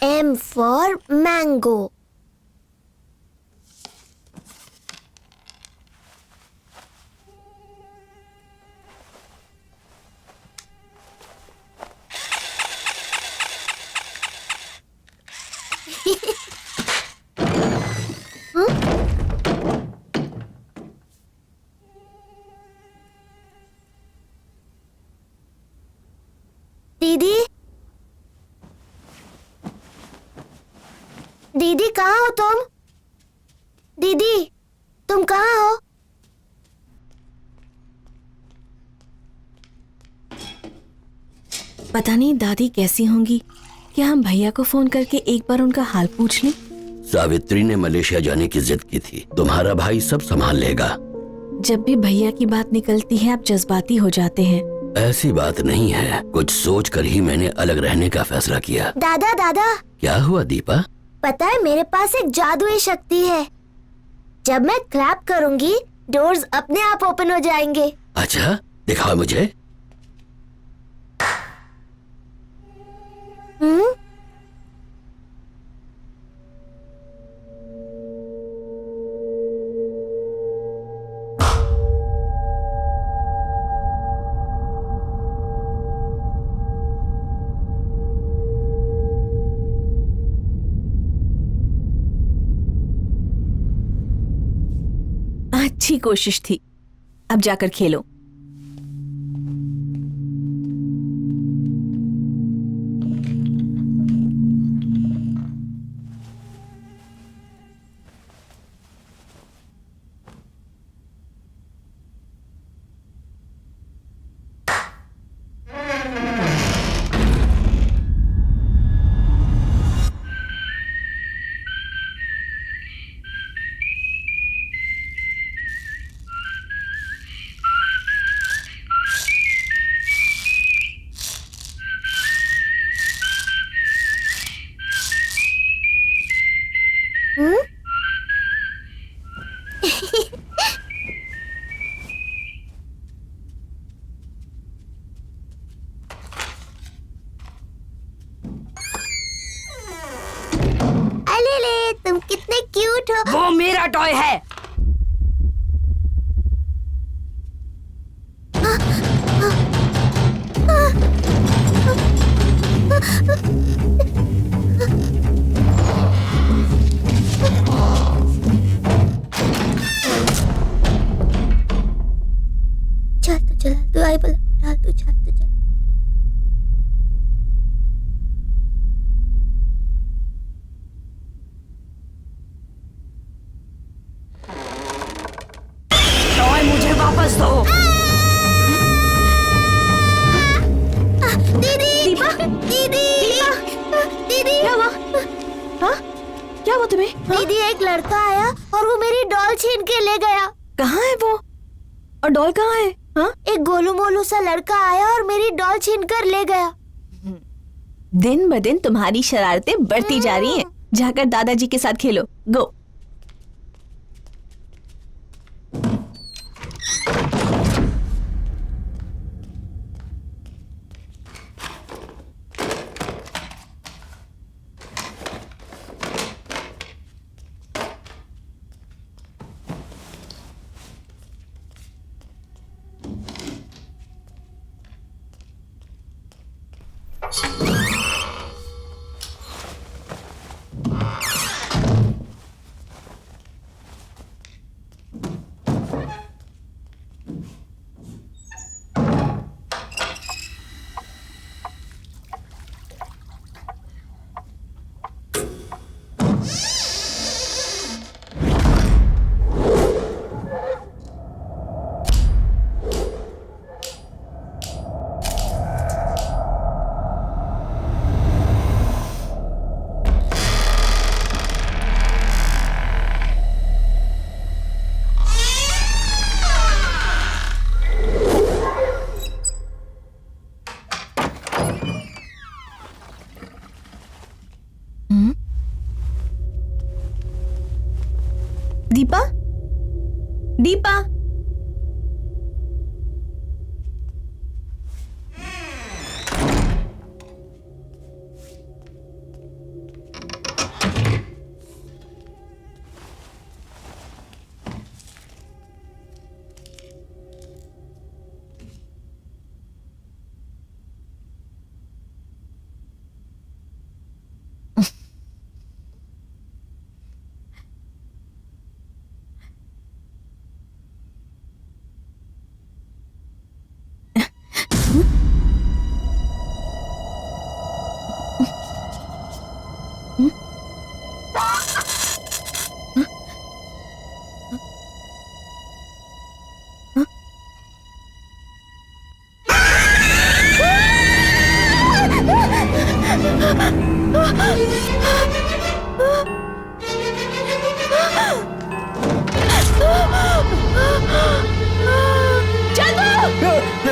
M for mango. दीदी, दीदी कहाँ हो तुम? दीदी, तुम कहाँ हो? पता नहीं दादी कैसी होंगी। क्या हम भैया को फोन करके एक बार उनका हाल पूछ लें? सावित्री ने मलेशिया जाने की जिद की थी। तुम्हारा भाई सब संभाल लेगा। जब भी भैया की बात निकलती है आप जज्बाती हो जाते हैं। ऐसी बात नहीं है, कुछ सोच कर ही मैंने अलग रहने का फैसला किया। दादा दादा, क्या हुआ दीपा? पता है मेरे पास एक जादुई शक्ति है। जब मैं क्लैप करूंगी डोर्स अपने आप ओपन हो जाएंगे। अच्छा, दिखाओ मुझे। अच्छी कोशिश थी। अब जाकर खेलो। अले ले, तुम कितने क्यूट हो। वो मेरा टॉय है। चल तो चला, तू आई बोला डाल, तू चल तो चल। टॉय मुझे वापस दो। दीदी, दीपा, दीदी, दीदी, क्या हुआ? हाँ? क्या हुआ तुम्हें? हाँ? दीदी एक लड़का आया और वो मेरी डॉल छीन के ले गया। कहाँ है वो? और डॉल कहाँ है? हाँ? एक गोलू मोलू सा लड़का आया और मेरी डॉल छीन कर ले गया। दिन ब दिन तुम्हारी शरारतें बढ़ती जा रही हैं। जाकर दादाजी के साथ खेलो। गो। दीपा, दीपा,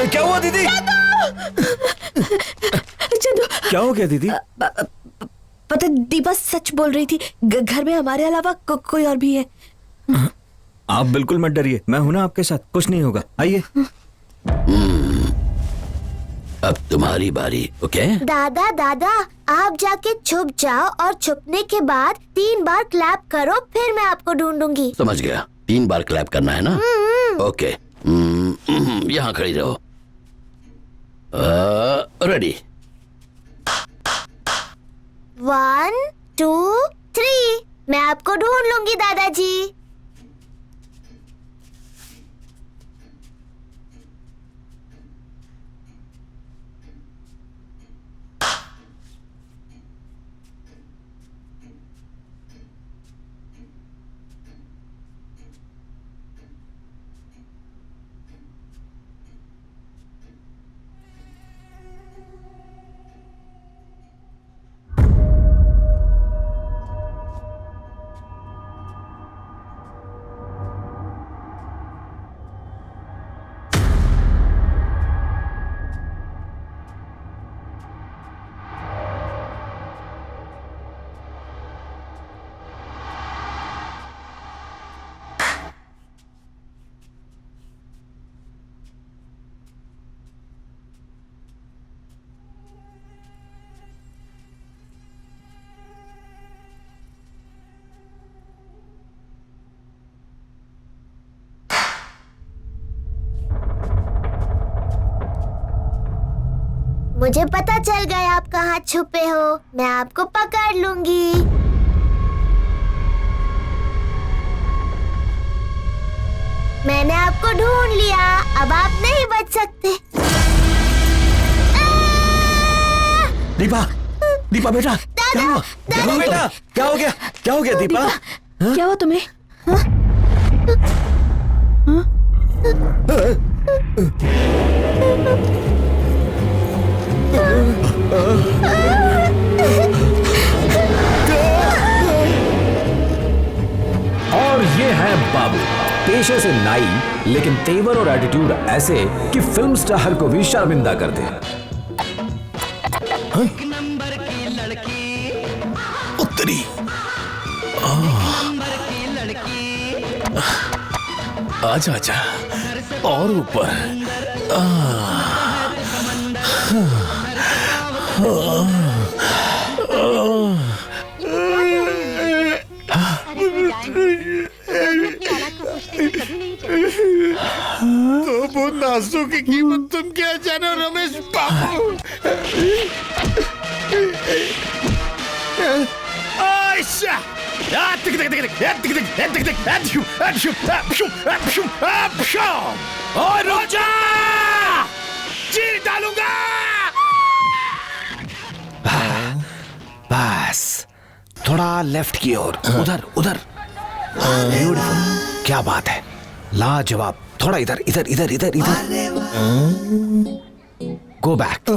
क्या हुआ दीदी? चंदू, क्या हो गया दीदी? पता दीपा सच बोल रही थी, घर में हमारे अलावा कोई और भी है। आप बिल्कुल मत डरिए, मैं हूं ना आपके साथ, कुछ नहीं होगा। आइए। अब तुम्हारी बारी। ओके? दादा दादा, आप जाके छुप जाओ और छुपने के बाद 3 बार क्लैप करो, फिर मैं आपको ढूंढूंगी। समझ गया। 3 बार क्लैप करना है ना? ओके। यहाँ खड़ी रहो। रेडी। 1 2 3। मैं आपको ढूंढ लूंगी दादाजी। मुझे पता चल गया आप कहाँ छुपे हो। मैं आपको पकड़ लूंगी। मैंने आपको ढूंढ लिया, अब आप नहीं बच सकते। दीपा, दीपा बेटा, क्या हुआ? दीपा बेटा, क्या हो गया? क्या हो गया दीपा? क्या हुआ तुम्हें? और ये है बाबू, पेशे से नाई, लेकिन तेवर और एटीट्यूड ऐसे कि फिल्म स्टार को भी शर्मिंदा कर दे। उत्तरी। आजा आजा, और ऊपर। तो वो नासों की कीमत तुम क्या जानो रमेश बाबू? आयशा! और रुक जा! चीर डालूंगा! बस थोड़ा लेफ्ट की ओर, उधर उधर। ब्यूटीफुल, क्या बात है, लाजवाब। थोड़ा इधर इधर इधर इधर इधर। Go back,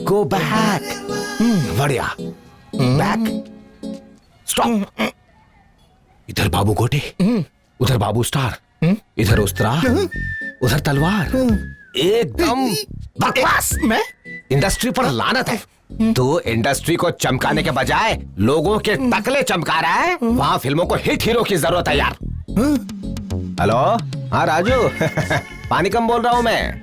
go back. बढ़िया। Back, stop. इधर बाबू गोटे, उधर बाबू स्टार, इधर उस्तरा, उधर तलवार। एकदम बकवास। मैं इंडस्ट्री पर लानत है। तो इंडस्ट्री को चमकाने के बजाय लोगों के टकले चमका रहा है। वहां फिल्मों को हिट हीरो की जरूरत है यार। हेलो, हाँ राजू। पानी कम बोल रहा हूँ मैं।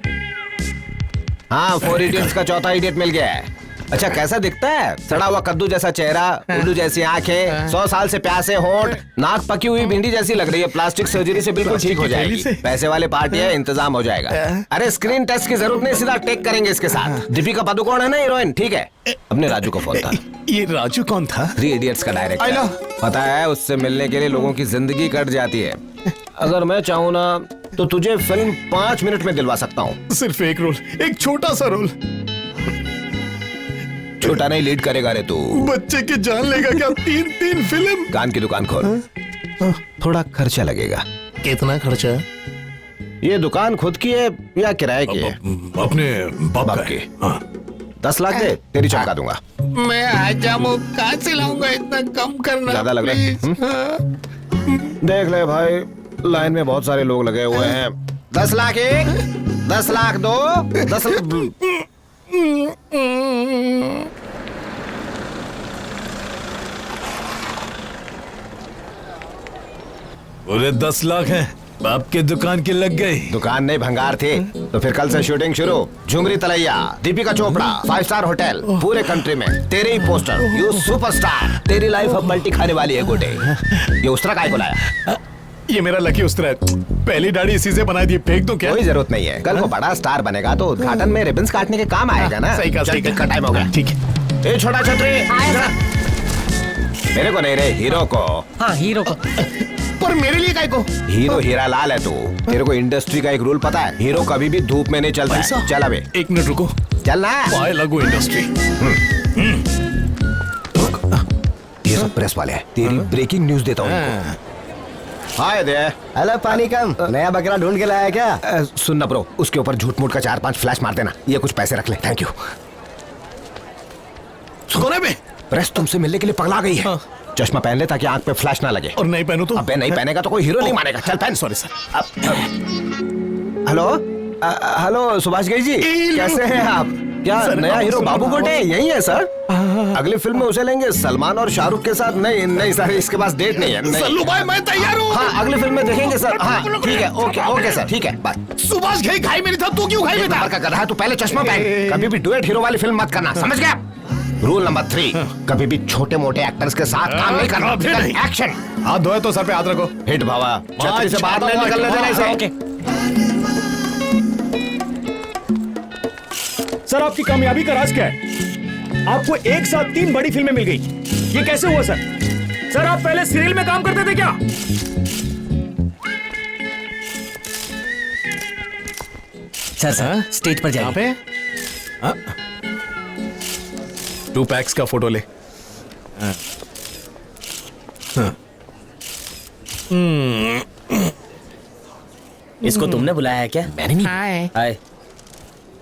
हाँ, 4 इडियट्स का चौथा इडियट मिल गया है। अच्छा, कैसा दिखता है? सड़ा हुआ कद्दू जैसा चेहरा, उल्लू जैसी आंखें, 100 साल से प्यासे होंठ, नाक पकी हुई भिंडी जैसी लग रही है। प्लास्टिक सर्जरी से बिल्कुल ठीक हो जाएगी। पैसे वाले पार्टी है, इंतजाम हो जाएगा। अरे स्क्रीन टेस्ट की जरूरत नहीं, सीधा टेक करेंगे इसके साथ। दीपिका पादुकोण है ना हीरोइन, ठीक है। अपने राजू को फोन था। ये राजू कौन था? 3 इडियट्स का डायरेक्टर। पता है, उससे मिलने के लिए लोगों की जिंदगी कट जाती है। अगर मैं चाहूँ ना तो तुझे फिल्म 5 मिनट में दिलवा सकता हूँ। सिर्फ एक रोल, एक छोटा सा रोल। छोटा नहीं लीड करेगा रे तू। बच्चे की जान लेगा क्या? 3 फिल्म। कान की दुकान खोल। थोड़ा खर्चा लगेगा। कितना खर्चा? ये दुकान खुद की है या किराए की है? अपने बाप की। हाँ। 10 लाख दे, तेरी चमका दूंगा। मैं आज जामू कहाँ से लाऊंगा? इतना कम करना ज्यादा लग रहा है। देख ले भाई, लाइन में बहुत सारे लोग लगे हुए हैं। 10 लाख एक, 10 लाख दो, 10 लाख। पूरे 10 लाख हैं। बाप के दुकान की लग गई। दुकान नहीं भंगार थी। तो फिर कल से शूटिंग शुरू। झुमरी तलैया, दीपिका चोपड़ा, 5 स्टार होटल, पूरे कंट्री में तेरे ही पोस्टर। You superstar. तेरी लाइफ अब मल्टी खाने वाली है गोटे। ये उस्तरा काय को लाया? ये मेरा लकी उस्तरा है। पहली दाढ़ी इसी से बना दी, फेंक दूं क्या? कोई जरूरत नहीं है। कल को बड़ा स्टार बनेगा तो उद्घाटन में रिबन्स काटने के काम आएगा ना। सही कहा, सही कहा। टाइम हो गया। ठीक है। ए छोटा छतरी, मेरे को नहीं रे, हीरो को। हाँ हीरो को। पर मेरे लिए काय को? हीरो हीरा लाल है तू। तेरे को इंडस्ट्री का एक रूल पता है? हीरो कभी भी धूप में नहीं चलता है। चल अबे। 1 मिनट रुको। चल ना। पाए लगू इंडस्ट्री। ये सब प्रेस वाले हैं। तेरी ब्रेकिंग न्यूज देता हूँ। हाय दे। हेलो पानी कम, नया बकरा ढूंढ के लाया क्या? सुनना ब्रो, उसके ऊपर झूठ मूठ का 4-5 फ्लैश मार देना। ये कुछ पैसे रख ले। Thank you. सुकोने पे प्रेस तुमसे मिलने के लिए पगला गई है। चश्मा पहन ले ताकि आंख पे फ्लैश ना लगे। और नहीं पहनू तो? अबे नहीं पहनेगा तो कोई हीरो नहीं मानेगा। चल पहन। Sorry sir. Hello hello Subhash Ghai ji, कैसे हैं आप? क्या नया हीरो बाबू गोटे यही है सर? अगली फिल्म में उसे लेंगे सलमान और शाहरुख के साथ। नहीं नहीं सर, इसके पास डेट नहीं है। सल्लू भाई मैं तैयार हूँ। हाँ अगली फिल्म में देखेंगे सर। हाँ ठीक है, ओके ओके सर, ठीक है बाय। सुभाष घई घाई में नहीं था, तू क्यों घाई में था? का गधा है, तू पहले चश्मा पहन। कभी भी डुएट हीरो वाली फिल्म मत करना, समझ गया? रूल नंबर 3, कभी भी छोटे मोटे एक्टर्स के साथ काम नहीं करना। एक्शन। हाथ धोए तो सर पे हाथ रखो। हिट भावा, छतरी से बाहर नहीं निकलने देना इसे। सर आपकी कामयाबी का राज क्या है? आपको एक साथ 3 बड़ी फिल्में मिल गई। ये कैसे हुआ सर? सर आप पहले सीरियल में काम करते थे क्या? सर स्टेज पर यहाँ जाइए। पे 2 पैक्स का फोटो ले। इसको तुमने बुलाया है क्या? मैंने नहीं। हाय।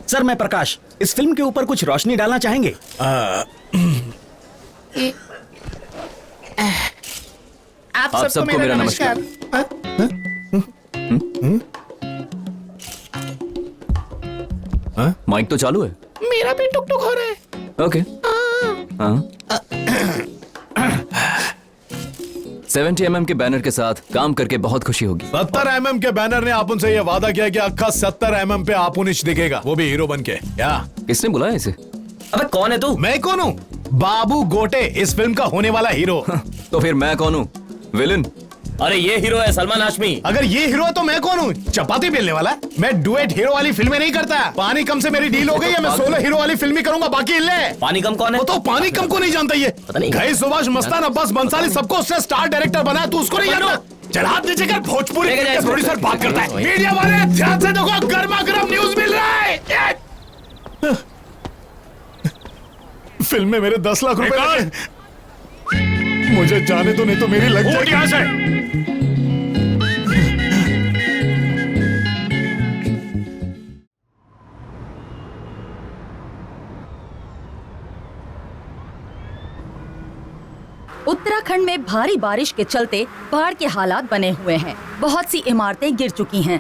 सर मैं प्रकाश, इस फिल्म के ऊपर कुछ रोशनी डालना चाहेंगे? आप सबको मेरा नमस्कार। माइक तो चालू है। मेरा भी टुक टुक हो रहा है। ओके। हाँ 70 mm के बैनर के साथ काम करके बहुत खुशी होगी। 70 mm के बैनर ने आप उनसे ये वादा किया कि अक्खा 70 mm पे आप उन्हें दिखेगा, वो भी हीरो बन के। क्या? किसने बुलाया इसे? अबे कौन है तू? मैं कौन हूँ? बाबू गोटे, इस फिल्म का होने वाला हीरो। तो फिर मैं कौन हूँ? विलन? अरे ये हीरो है सलमान हाशमी। अगर ये हीरो है तो मैं कौन हूँ? चपाती बेलने वाला। मैं डुएट हीरो वाली फिल्में नहीं करता। पानी कम से मेरी डील हो गई है, मैं 16 हीरो वाली फिल्म ही करूंगा, बाकी इल्ले। पानी कम कौन है? वो तो पानी कम को नहीं जानता ये। पता नहीं। घई सुभाष मस्तान अब्बास बंसाली सबको उसने स्टार डायरेक्टर बनाया, तू उसको नहीं जानता? चल हाथ नीचे कर, भोजपुरी के प्रोड्यूसर बात करता है। मीडिया वाले ध्यान से देखो, गर्मा गर्म न्यूज मिल रहा है। फिल्म में मेरे 10 लाख रुपए। मुझे जाने तो, नहीं तो मेरी लग जाएगी। यहाँ से उत्तराखंड में भारी बारिश के चलते बाढ़ के हालात बने हुए हैं। बहुत सी इमारतें गिर चुकी हैं।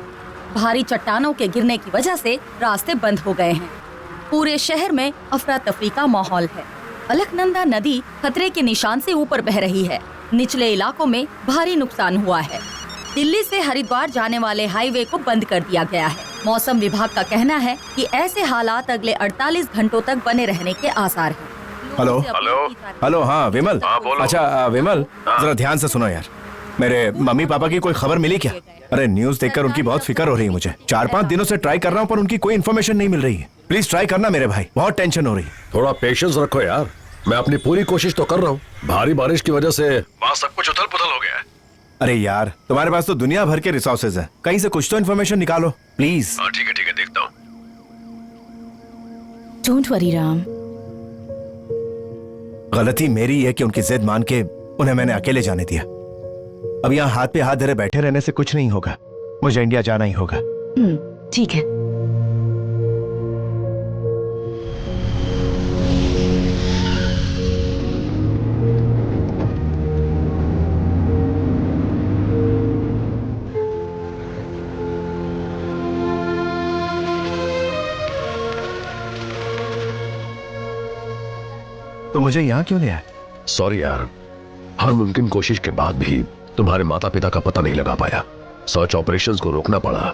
भारी चट्टानों के गिरने की वजह से रास्ते बंद हो गए हैं। पूरे शहर में अफरा तफरी का माहौल है। अलकनंदा नदी खतरे के निशान से ऊपर बह रही है। निचले इलाकों में भारी नुकसान हुआ है। दिल्ली से हरिद्वार जाने वाले हाईवे को बंद कर दिया गया है। मौसम विभाग का कहना है कि ऐसे हालात अगले 48 घंटों तक बने रहने के आसार हैं। Hello hello. हाँ विमल। अच्छा विमल, जरा ध्यान से सुनो यार। मेरे मम्मी पापा की कोई खबर मिली क्या? अरे न्यूज देखकर उनकी बहुत फिक्र हो रही है मुझे। 4-5 दिनों से ट्राई कर रहा हूँ पर उनकी कोई इन्फॉर्मेशन नहीं मिल रही है। प्लीज ट्राई करना मेरे भाई, बहुत टेंशन हो रही है। थोड़ा पेशेंस रखो यार, मैं अपनी पूरी कोशिश तो कर रहा हूँ। भारी बारिश की वजह से वहाँ सब कुछ उथल पुथल हो गया है। अरे यार, तुम्हारे पास तो दुनिया भर के रिसोर्सेज हैं, कहीं से कुछ तो इन्फॉर्मेशन निकालो प्लीज। ठीक है देखता हूँ। Don't worry Ram. गलती मेरी है कि उनकी जिद मान के उन्हें मैंने अकेले जाने दिया। अब यहाँ हाथ पे हाथ धरे बैठे रहने से कुछ नहीं होगा, मुझे इंडिया जाना ही होगा। ठीक है। तो मुझे यहाँ क्यों ले आए? सॉरी यार, हर मुमकिन कोशिश के बाद भी तुम्हारे माता पिता का पता नहीं लगा पाया। सर्च ऑपरेशंस को रोकना पड़ा।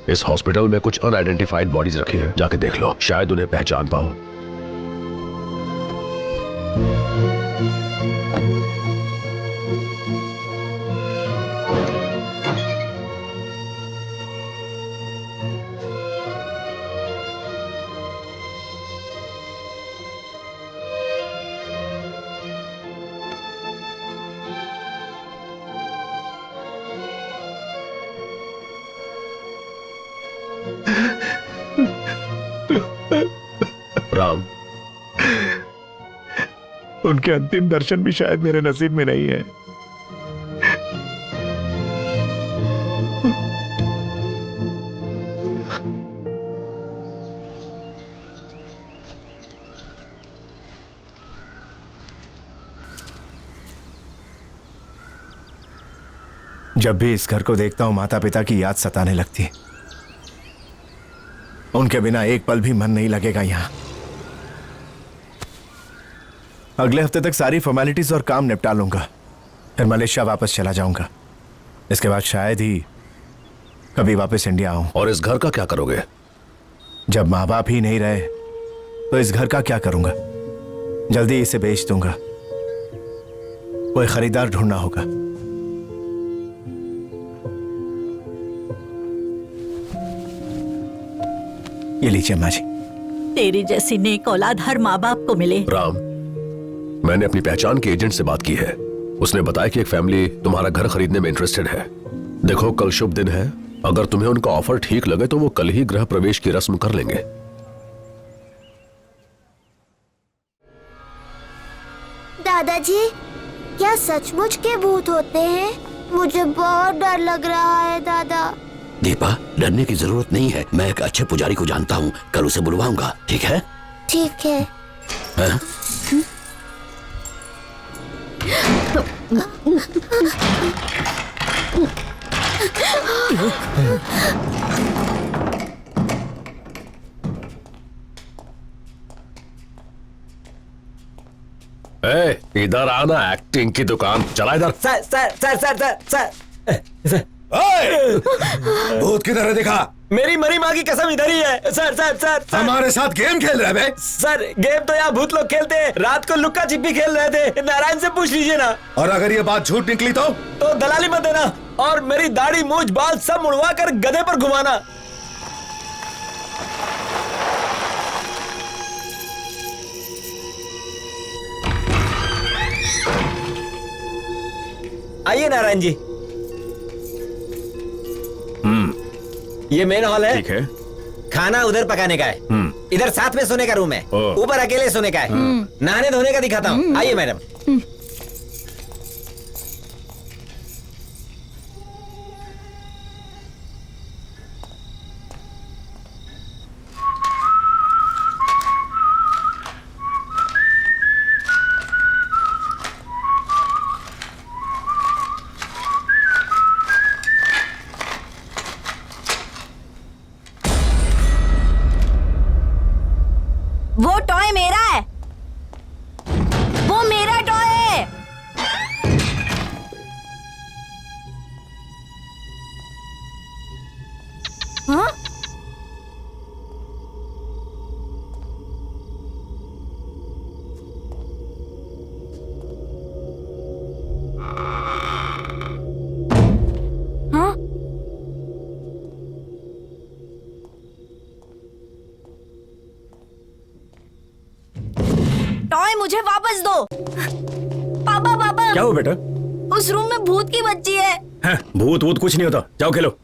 इस हॉस्पिटल में कुछ अनआइडेंटिफाइड बॉडीज रखी हैं, जाके देख लो, शायद उन्हें पहचान पाओ। राम, उनके अंतिम दर्शन भी शायद मेरे नसीब में नहीं है। जब भी इस घर को देखता हूं माता पिता की याद सताने लगती है। उनके बिना एक पल भी मन नहीं लगेगा यहां। अगले हफ्ते तक सारी फॉर्मेलिटीज और काम निपटा लूंगा, फिर मलेशिया वापस चला जाऊंगा। इसके बाद शायद ही कभी वापस इंडिया आऊं। और इस घर का क्या करोगे? जब माँ बाप ही नहीं रहे तो इस घर का क्या करूंगा? जल्दी इसे बेच दूंगा, कोई खरीदार ढूंढना होगा। ये लीजिए माँ जी। तेरी जैसी नेक औलाद हर माँ बाप को मिले। राम, मैंने अपनी पहचान के एजेंट से बात की है। उसने बताया कि एक फैमिली तुम्हारा घर खरीदने में इंटरेस्टेड है। देखो, कल शुभ दिन है, अगर तुम्हें उनका ऑफर ठीक लगे तो वो कल ही गृह प्रवेश की रस्म कर लेंगे। दादाजी, क्या सचमुच के भूत होते हैं? मुझे बहुत डर लग रहा है दादा। दीपा, डरने की जरूरत नहीं है, मैं एक अच्छे पुजारी को जानता हूँ, कल उसे बुलवाऊंगा, ठीक है? ठीक है। हाँ? इधर आना, एक्टिंग की दुकान। चला इधर। Sir sir sir sir sir sir भूत किधर है दिखा? मेरी मरी माँ की कसम इधर ही है। सर सर सर हमारे साथ गेम खेल रहे बे? सर, गेम तो यहाँ भूत लोग खेलते हैं। रात को लुक्का छिपी खेल रहे थे, नारायण से पूछ लीजिए ना। और अगर ये बात झूठ निकली तो दलाली मत देना और मेरी दाढ़ी मूंछ बाल सब मुड़वा कर गधे पर घुमाना। आइए नारायण जी। ये मेन हॉल है। ठीक है। खाना उधर पकाने का है, इधर साथ में सोने का रूम है, ऊपर अकेले सोने का है। नहाने धोने का दिखाता हूँ। आइए मैडम। वो टॉय मेरा है, वो मेरा टॉय है। हाँ? हाँ? टॉय मुझे वापस दो। पापा पापा, क्या हुआ बेटा? उस रूम में भूत की बच्ची है। भूत वूत कुछ नहीं होता, जाओ खेलो।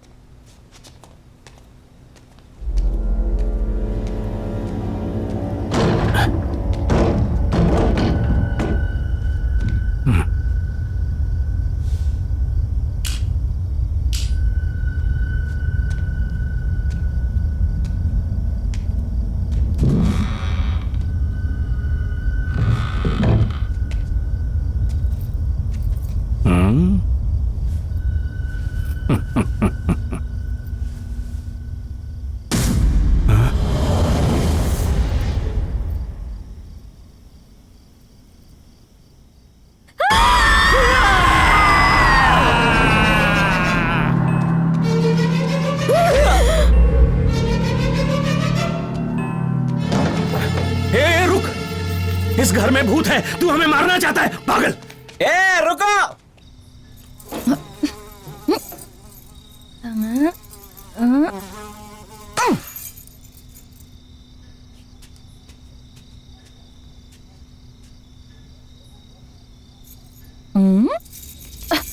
इस घर में भूत है, तू हमें मारना चाहता है पागल। ए रुको।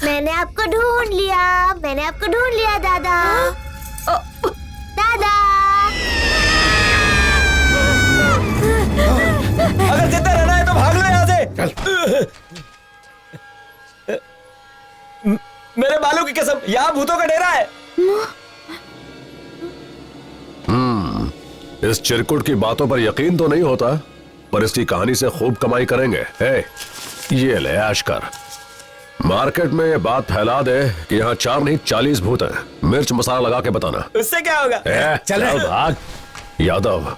मैंने आपको ढूंढ लिया, मैंने आपको ढूंढ लिया दादा। दादा अगर जिंदा रहना है तो भाग लो यहाँ से। मेरे बालों की कसम, यहाँ भूतों का डेरा है। इस चिरकुट की बातों पर यकीन तो नहीं होता, पर इसकी कहानी से खूब कमाई करेंगे। ये ले ऐश कर। मार्केट में ये बात फैला दे कि यहाँ 4 नहीं 40 भूत हैं। मिर्च मसाला लगा के बताना। उससे क्या होगा? चल भाग। यादव,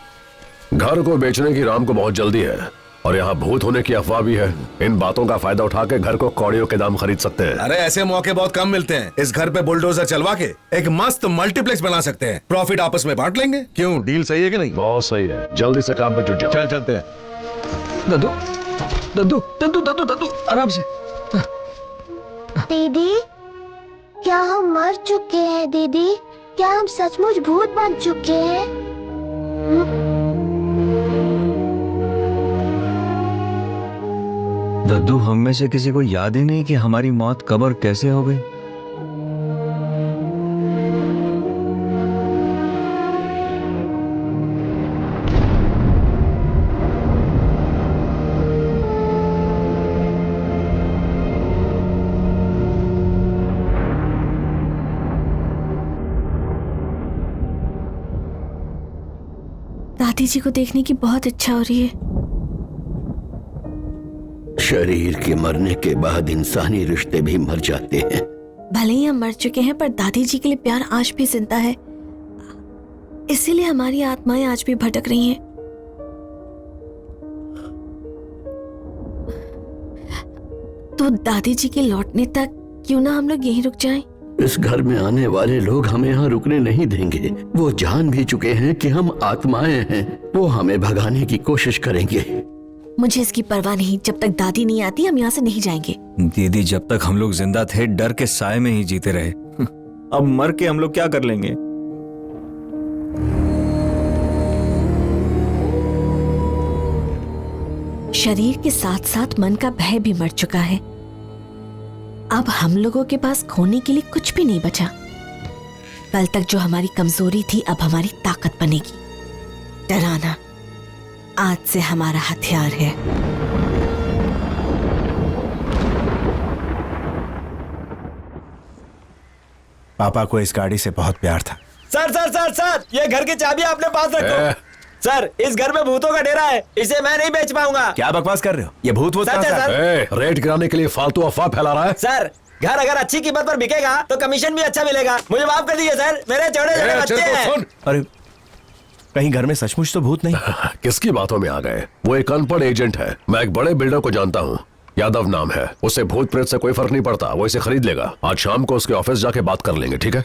घर को बेचने की राम को बहुत जल्दी है और यहाँ भूत होने की अफवाह भी है। इन बातों का फायदा उठा के घर को कौड़ियों के दाम खरीद सकते हैं। अरे ऐसे मौके बहुत कम मिलते हैं। इस घर पे बुलडोजर चलवा के एक मस्त मल्टीप्लेक्स बना सकते हैं। प्रॉफिट आपस में बांट लेंगे। क्यों, डील सही है कि नहीं? बहुत सही है, जल्दी से काम पे जुट जाओ। चलते हैं। दद्दू दद्दू दद्दू दद्दू दद्दू आराम से। दीदी, क्या हम मर चुके हैं? दीदी, क्या हम सचमुच भूत बन चुके हैं? दद्दू, हम में से किसी को याद ही नहीं कि हमारी मौत कब और कैसे हो गई। दादी जी को देखने की बहुत इच्छा हो रही है। शरीर के मरने के बाद इंसानी रिश्ते भी मर जाते हैं। भले ही हम मर चुके हैं, पर दादी जी के लिए प्यार आज भी जिंदा है। इसीलिए हमारी आत्माएं आज भी भटक रही हैं। तो दादी जी के लौटने तक क्यों ना हम लोग यहीं रुक जाएं? इस घर में आने वाले लोग हमें यहाँ रुकने नहीं देंगे। वो जान भी चुके हैं कि हम आत्माएं हैं। वो हमें भगाने की कोशिश करेंगे। मुझे इसकी परवाह नहीं। जब तक दादी नहीं आती हम यहाँ से नहीं जाएंगे। दीदी, जब तक हम लोग जिंदा थे डर के साए में ही जीते रहे। अब मर के हम लोग क्या कर लेंगे? शरीर के साथ साथ मन का भय भी मर चुका है। अब हम लोगों के पास खोने के लिए कुछ भी नहीं बचा। कल तक जो हमारी कमजोरी थी अब हमारी ताकत बनेगी। डराना आज से हमारा हथियार है। पापा को इस गाड़ी से बहुत प्यार था। सर सर सर सर, ये घर की चाबी अपने पास रखो। सर, इस घर में भूतों का डेरा है, इसे मैं नहीं बेच पाऊंगा। क्या बकवास कर रहे हो? ये भूत सच है सर। रेट गिराने के लिए फालतू अफवाह फैला रहा है। सर, घर अगर अच्छी कीमत पर बिकेगा तो कमीशन भी अच्छा मिलेगा। मुझे माफ कर दीजिए सर, मेरे छोटे छोटे बच्चे हैं। अरे कहीं घर में सचमुच तो भूत नहीं? किसकी बातों में आ गए? वो एक अनपढ़ एजेंट है। मैं एक बड़े बिल्डर को जानता हूँ, यादव नाम है। उसे भूत प्रेत से कोई फर्क नहीं पड़ता, वो इसे खरीद लेगा। आज शाम को उसके ऑफिस जाके बात कर लेंगे, ठीक है?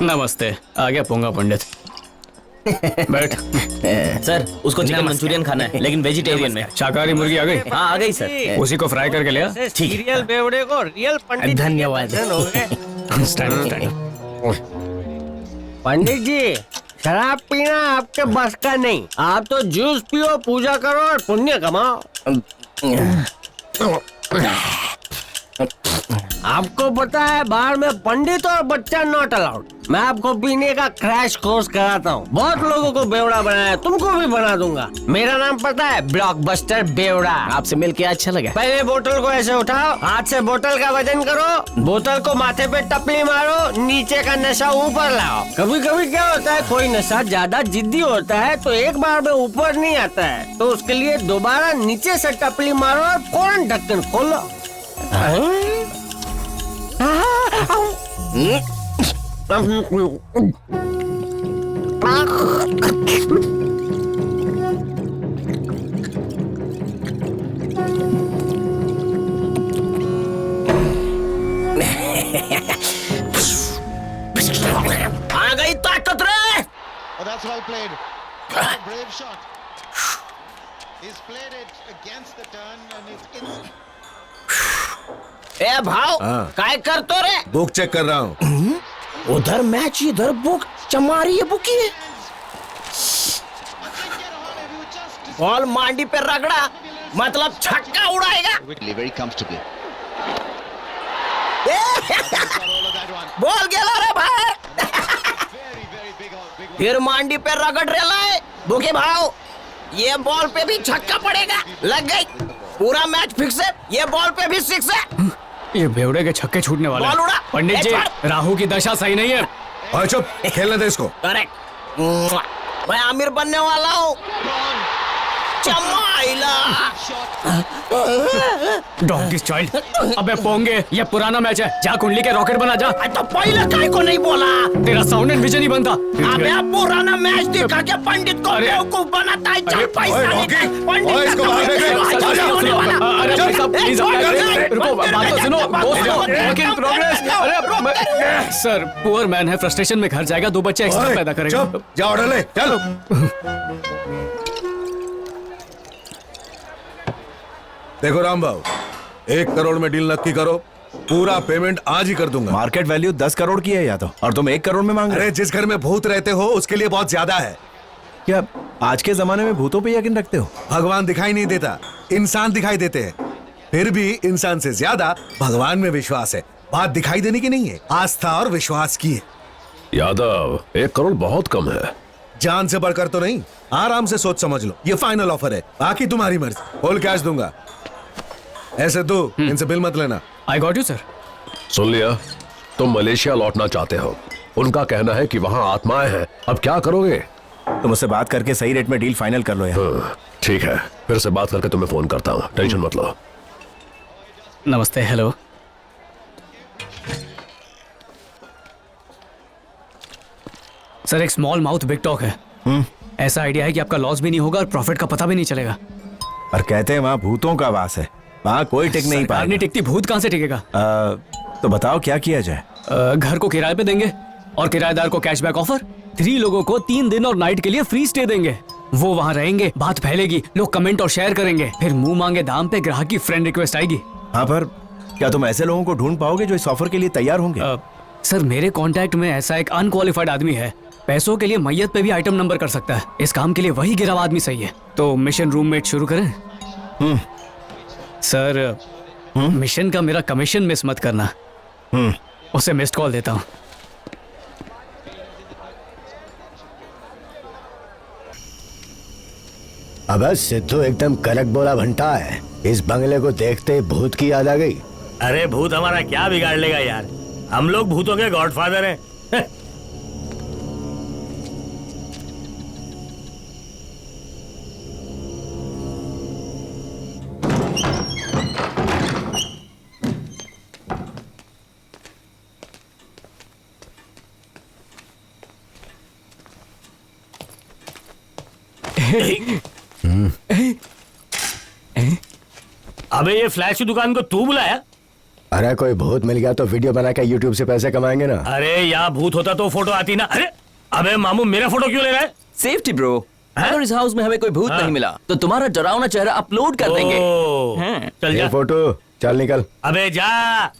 नमस्ते, आ गया पोंगा पंडित। बैठ। सर, उसको चिकन मंचूरियन खाना है, लेकिन वेजिटेरियन में। शाकाहारी मुर्गी आ गई? हाँ आ गई सर। उसी को फ्राई करके लिया। सीरियल बेवड़े को रियल पंडित। धन्यवाद। स्टैंड। पंडित जी, शराब पीना आपके बस का नहीं। आप तो जूस पियो, पूजा करो और पुण्य कमाओ। आपको पता है बाहर में पंडित और बच्चा नॉट अलाउड। मैं आपको पीने का क्रैश कोर्स कराता हूँ। बहुत लोगों को बेवड़ा बनाया, तुमको भी बना दूंगा। मेरा नाम पता है, ब्लॉकबस्टर बेवड़ा। आपसे मिलके अच्छा लगा। पहले बोतल को ऐसे उठाओ, हाथ से बोतल का वजन करो, बोतल को माथे पे टपली मारो, नीचे का नशा ऊपर लाओ। कभी कभी क्या होता है, कोई नशा ज्यादा जिद्दी होता है तो एक बार में ऊपर नहीं आता है, तो उसके लिए दोबारा नीचे से टपली मारो और फौरन ढक्कन खोलो। आ गई ताकत रे। That's well played. That's a brave shot. He's played it against the turn and it's ए भाव, काय करतो रे? बुक चेक कर रहा हूँ। उधर मैच, इधर बुक, चमारी ये बुकी है। बॉल मांडी पे रगड़ा, मतलब छक्का उड़ाएगा। very comfortably. बॉल गेला रे भाई। फिर मांडी पे रगड़ रेला है बुके भाव। ये बॉल पे भी छक्का पड़ेगा। लग गई, पूरा मैच फिक्स है। ये बॉल पे भी सिक्स है। ये बेवड़े के छक्के छूटने वाले बॉल उड़ा। पंडित जी, राहु की दशा सही नहीं है। और चुप, खेलने दे इसको। करेक्ट। मैं आमिर बनने वाला हूँ। चमाइला। Doggy child. अबे पोंगे, ये पुराना मैच है। जा कुंडली के रॉकेट बना जा। तो पहले काय को नहीं बोला? तेरा साउंड एंड विजन ही बनता। अबे अब पुराना मैच दिखा के पंडित को बेवकूफ बनाता है। चल पैसा निकाल। पंडित को अरे भाई साहब प्लीज रुको, बात तो सुनो। Work in progress. अरे सर, पुअर मैन है, फ्रस्ट्रेशन में घर जाएगा, 2 बच्चे एक्स्ट्रा पैदा करेगा। जा ऑर्डर ले, चलो। देखो राम बाबू, 1 करोड़ में डील नक्की करो, पूरा पेमेंट आज ही कर दूंगा। मार्केट वैल्यू 10 करोड़ की है या तो, और तुम 1 करोड़ में मांग रहे। अरे जिस घर में भूत रहते हो उसके लिए बहुत ज्यादा है। क्या आज के जमाने में भूतों पे यकीन रखते हो? भगवान दिखाई नहीं देता, इंसान दिखाई देते हैं। फिर भी इंसान से ज्यादा भगवान में विश्वास है। बात दिखाई देने की नहीं है, आस्था और विश्वास की है। यादव, 1 करोड़ बहुत कम है। जान से बढ़कर तो नहीं, आराम से सोच समझ लो। ये फाइनल ऑफर है, बाकी तुम्हारी मर्जी। फुल कैश दूंगा। ऐसे तो इनसे बिल मत लेना। I got you sir. सुन लिया, तुम मलेशिया लौटना चाहते हो। उनका कहना है कि वहाँ आत्माएं हैं। अब क्या करोगे? तुम उससे बात करके सही रेट में डील फाइनल कर लो यार। ठीक है, फिर से बात करके तुम्हें फोन करता हूँ, टेंशन मत लो। नमस्ते। हेलो। सर, एक स्मॉल माउथ बिग टॉक है। ऐसा आइडिया है कि आपका लॉस भी नहीं होगा और प्रॉफिट का पता भी नहीं चलेगा। और कहते हैं वहाँ भूतों का वास है, वहाँ कोई टिक नहीं पाएगा। नहीं टिकती, भूत कहाँ से टिकेगा? तो बताओ क्या किया जाए? घर को किराए पे देंगे और किराएदार को कैशबैक ऑफर। 3 लोगों को 3 दिन और नाइट के लिए फ्री स्टे देंगे। वो वहाँ रहेंगे, बात फैलेगी, लोग कमेंट और शेयर करेंगे, फिर मुंह मांगे दाम पे ग्राहक की फ्रेंड रिक्वेस्ट आएगी। हाँ, पर क्या तुम ऐसे लोगों को ढूंढ पाओगे जो इस ऑफर के लिए तैयार होंगे? सर, मेरे कॉन्टैक्ट में ऐसा एक अनक्वालिफाइड आदमी है, पैसों के लिए मैयत पे भी आइटम नंबर कर सकता है। इस काम के लिए वही गिरा हुआ आदमी सही है। तो मिशन रूममेट शुरू करें? सर, मिशन का मेरा कमीशन मिस मत करना। उसे मिस्ड कॉल देता हूँ। अबे सिद्धू एकदम कनक बोला भंटा है। इस बंगले को देखते ही भूत की याद आ गई। अरे भूत हमारा क्या बिगाड़ लेगा यार, हम लोग भूतों के गॉडफादर हैं। अबे ये फ्लैश की दुकान को तू बुलाया? अरे कोई भूत मिल गया तो वीडियो बना के यूट्यूब से पैसे कमाएंगे ना। अरे यहाँ भूत होता तो फोटो आती ना। अरे अबे मामू, मेरा फोटो क्यों ले रहा है? सेफ्टी ब्रो, अगर इस हाउस में हमें कोई भूत नहीं मिला तो तुम्हारा डरावना चेहरा अपलोड कर देंगे। चल जा। फोटो चल निकल। अबे जा।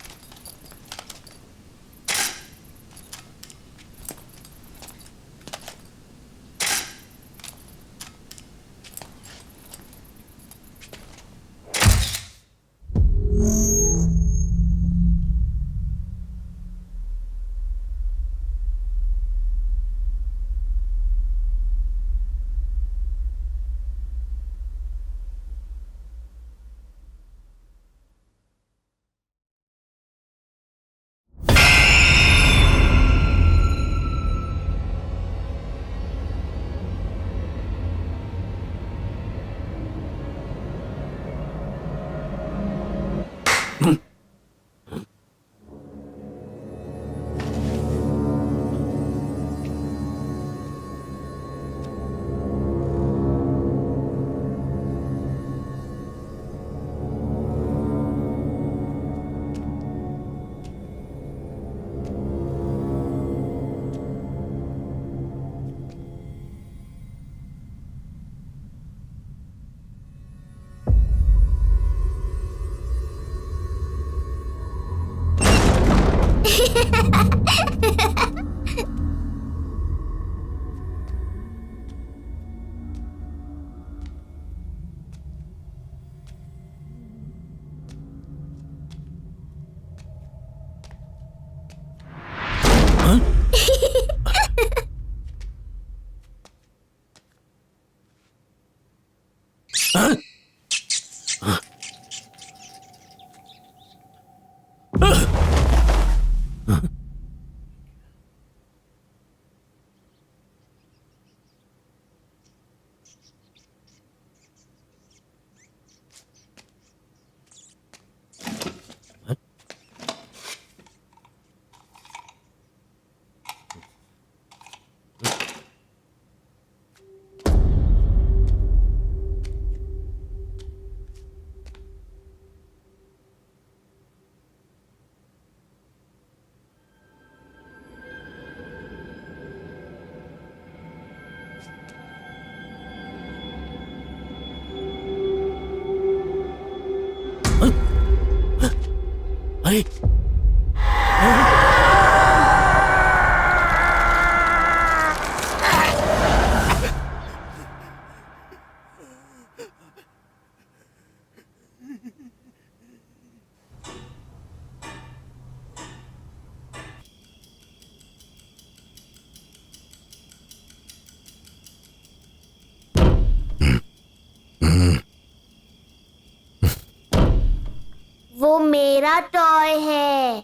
वो मेरा टॉय है।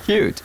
Cute.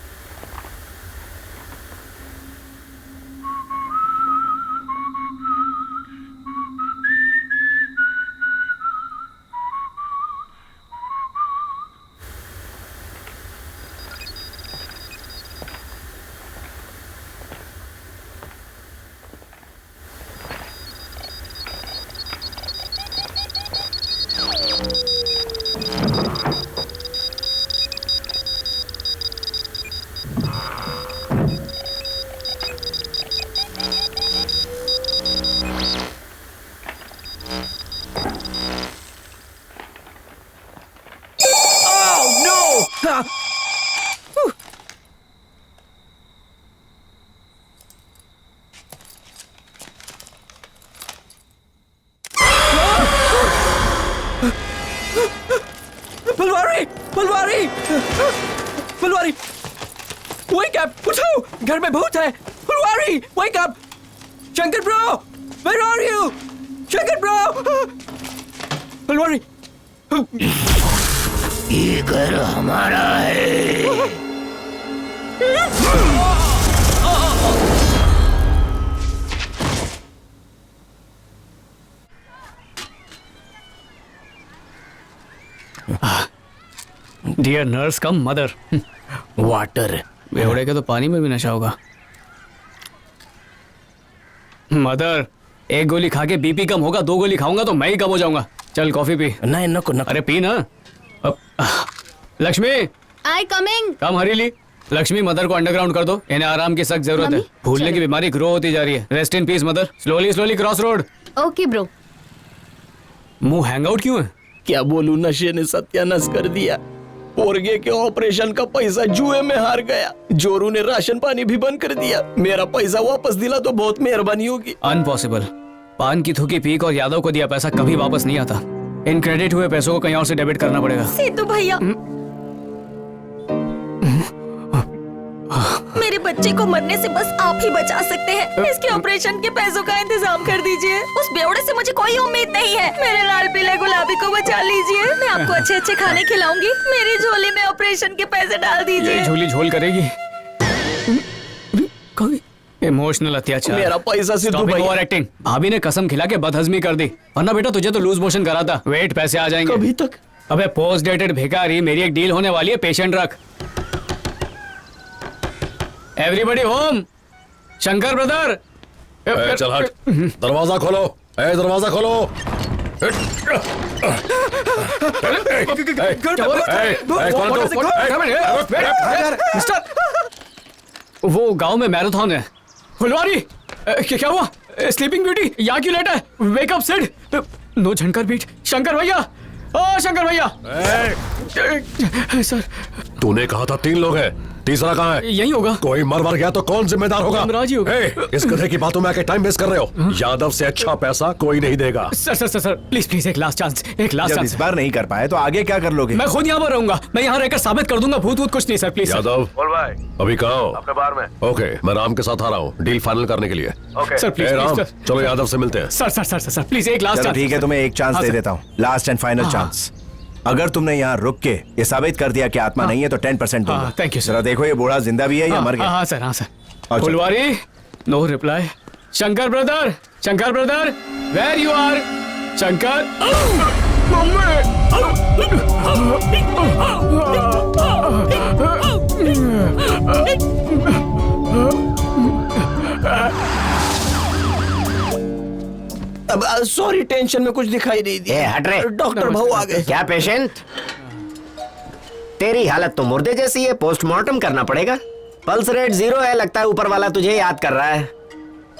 फुलवारी फुलवारी फुलवारी wake up उठो घर में भूत है Phulwari wake up Shankar bro where are you Shankar bro Phulwari ये घर हमारा है। Dear nurse come mother water बेवड़े के तो पानी में भी नशा होगा। मदर एक गोली खा के बीपी कम होगा, 2 गोली खाऊंगा तो मैं ही कम हो जाऊंगा। चल कॉफी पी। नहीं नको नको। अरे पी ना। Lakshmi I coming. कम हरीली। लक्ष्मी मदर को अंडरग्राउंड कर दो, इन्हें आराम की सख्त जरूरत है। भूलने की बीमारी ग्रो होती जा रही है। Rest in peace mother. Slowly slowly cross road. Okay bro. मुंह हैंग आउट क्यों है? क्या बोलूं, नशे ने सत्यानाश कर दिया। पोरगे के ऑपरेशन का पैसा जुए में हार गया। जोरू ने राशन पानी भी बंद कर दिया। मेरा पैसा वापस दिला तो बहुत मेहरबानी होगी। अनपॉसिबल। पान की थूकी पीक और यादव को दिया पैसा कभी वापस नहीं आता। इन क्रेडिट हुए पैसों को कहीं और से डेबिट करना पड़ेगा। सीतू भैया, मेरे बच्चे को मरने से बस आप ही बचा सकते हैं। इसके ऑपरेशन के पैसों का इंतजाम कर दीजिए। उस बेवड़े से मुझे कोई उम्मीद नहीं है। मेरे लाल पीले गुलाबी को बचा लीजिए। मैं आपको अच्छे अच्छे खाने खिलाऊंगी। मेरी झोली में ऑपरेशन के पैसे डाल दीजिए। ये झोली झोल करेगी। इमोशनल अत्याचार। मेरा पैसा सिद्धू भैया। Over acting. भाभी ने कसम खिला के बदहजमी कर दी, वरना बेटा तुझे तो लूज मोशन करा था। वेट पैसे आ जाएंगे। कभी तक? अबे पोस्ट डेटेड भिखारी, मेरी एक डील होने वाली है, पेशेंट रख। Everybody home. शंकर ब्रदर चल हट, दरवाजा खोलो। दरवाजा खोलो। वो गांव में मैराथन है। फुलवारी क्या हुआ? स्लीपिंग ब्यूटी यहाँ क्यों लेटा है? Wake up Sid. No Jhankar beat. Shankar भैया, ओ शंकर भैया। सर तूने कहा था 3 लोग हैं, तीसरा कहाँ है? यही होगा। कोई मर गया तो कौन जिम्मेदार होगा? यमराज ही होगा। इस गधे की बातों में आके टाइम वेस्ट कर रहे हो। यादव से अच्छा पैसा कोई नहीं देगा। Sir sir sir sir please please एक लास्ट चांस, एक लास्ट चांस। इस बार नहीं कर पाए तो आगे क्या कर लोगे? मैं खुद यहाँ पर रहूंगा। मैं यहाँ रहकर साबित कर दूंगा भूत वूत कुछ नहीं। Sir please. यादव बोल भाई। अभी कहाँ हो? अपने बार में। ओके, मैं राम के साथ आ रहा हूँ डील फाइनल करने के लिए। Okay sir please Ram, please. चलो यादव से मिलते हैं। Sir sir sir sir please एक लास्ट चांस। ठीक है, तुम्हें एक चांस दे देता हूँ, लास्ट एंड फाइनल चांस। अगर तुमने यहाँ रुक के ये साबित कर दिया कि आत्मा नहीं है तो 10% दूंगा। Thank you sir. जरा देखो ये बूढ़ा जिंदा भी है या मर गया। हाँ सर, हाँ सर। फुलवारी no reply. Shankar brother, Shankar brother where you are? Shankar अब सॉरी, टेंशन में कुछ दिखाई नहीं दिया। हट रे। डॉक्टर भाऊ आ गए। क्या पेशेंट? तेरी हालत तो मुर्दे जैसी है, पोस्टमार्टम करना पड़ेगा। पल्स रेट 0 है, लगता है ऊपर वाला तुझे याद कर रहा है।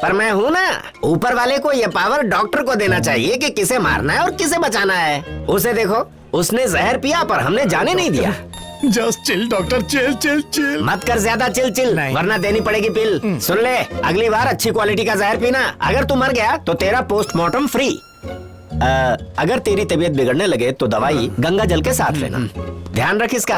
पर मैं हूँ ना, ऊपर वाले को ये पावर डॉक्टर को देना चाहिए कि किसे मारना है और किसे बचाना है। उसे देखो, उसने जहर पिया पर हमने जाने नहीं दिया। Just chill doctor, chill chill chill. मत कर ज्यादा चिल वरना देनी पड़ेगी पिल। सुन ले, अगली बार अच्छी क्वालिटी का जहर पीना। अगर तू मर गया तो तेरा पोस्टमार्टम फ्री। अगर तेरी तबीयत बिगड़ने लगे तो दवाई गंगा जल के साथ लेना। ध्यान रख इसका।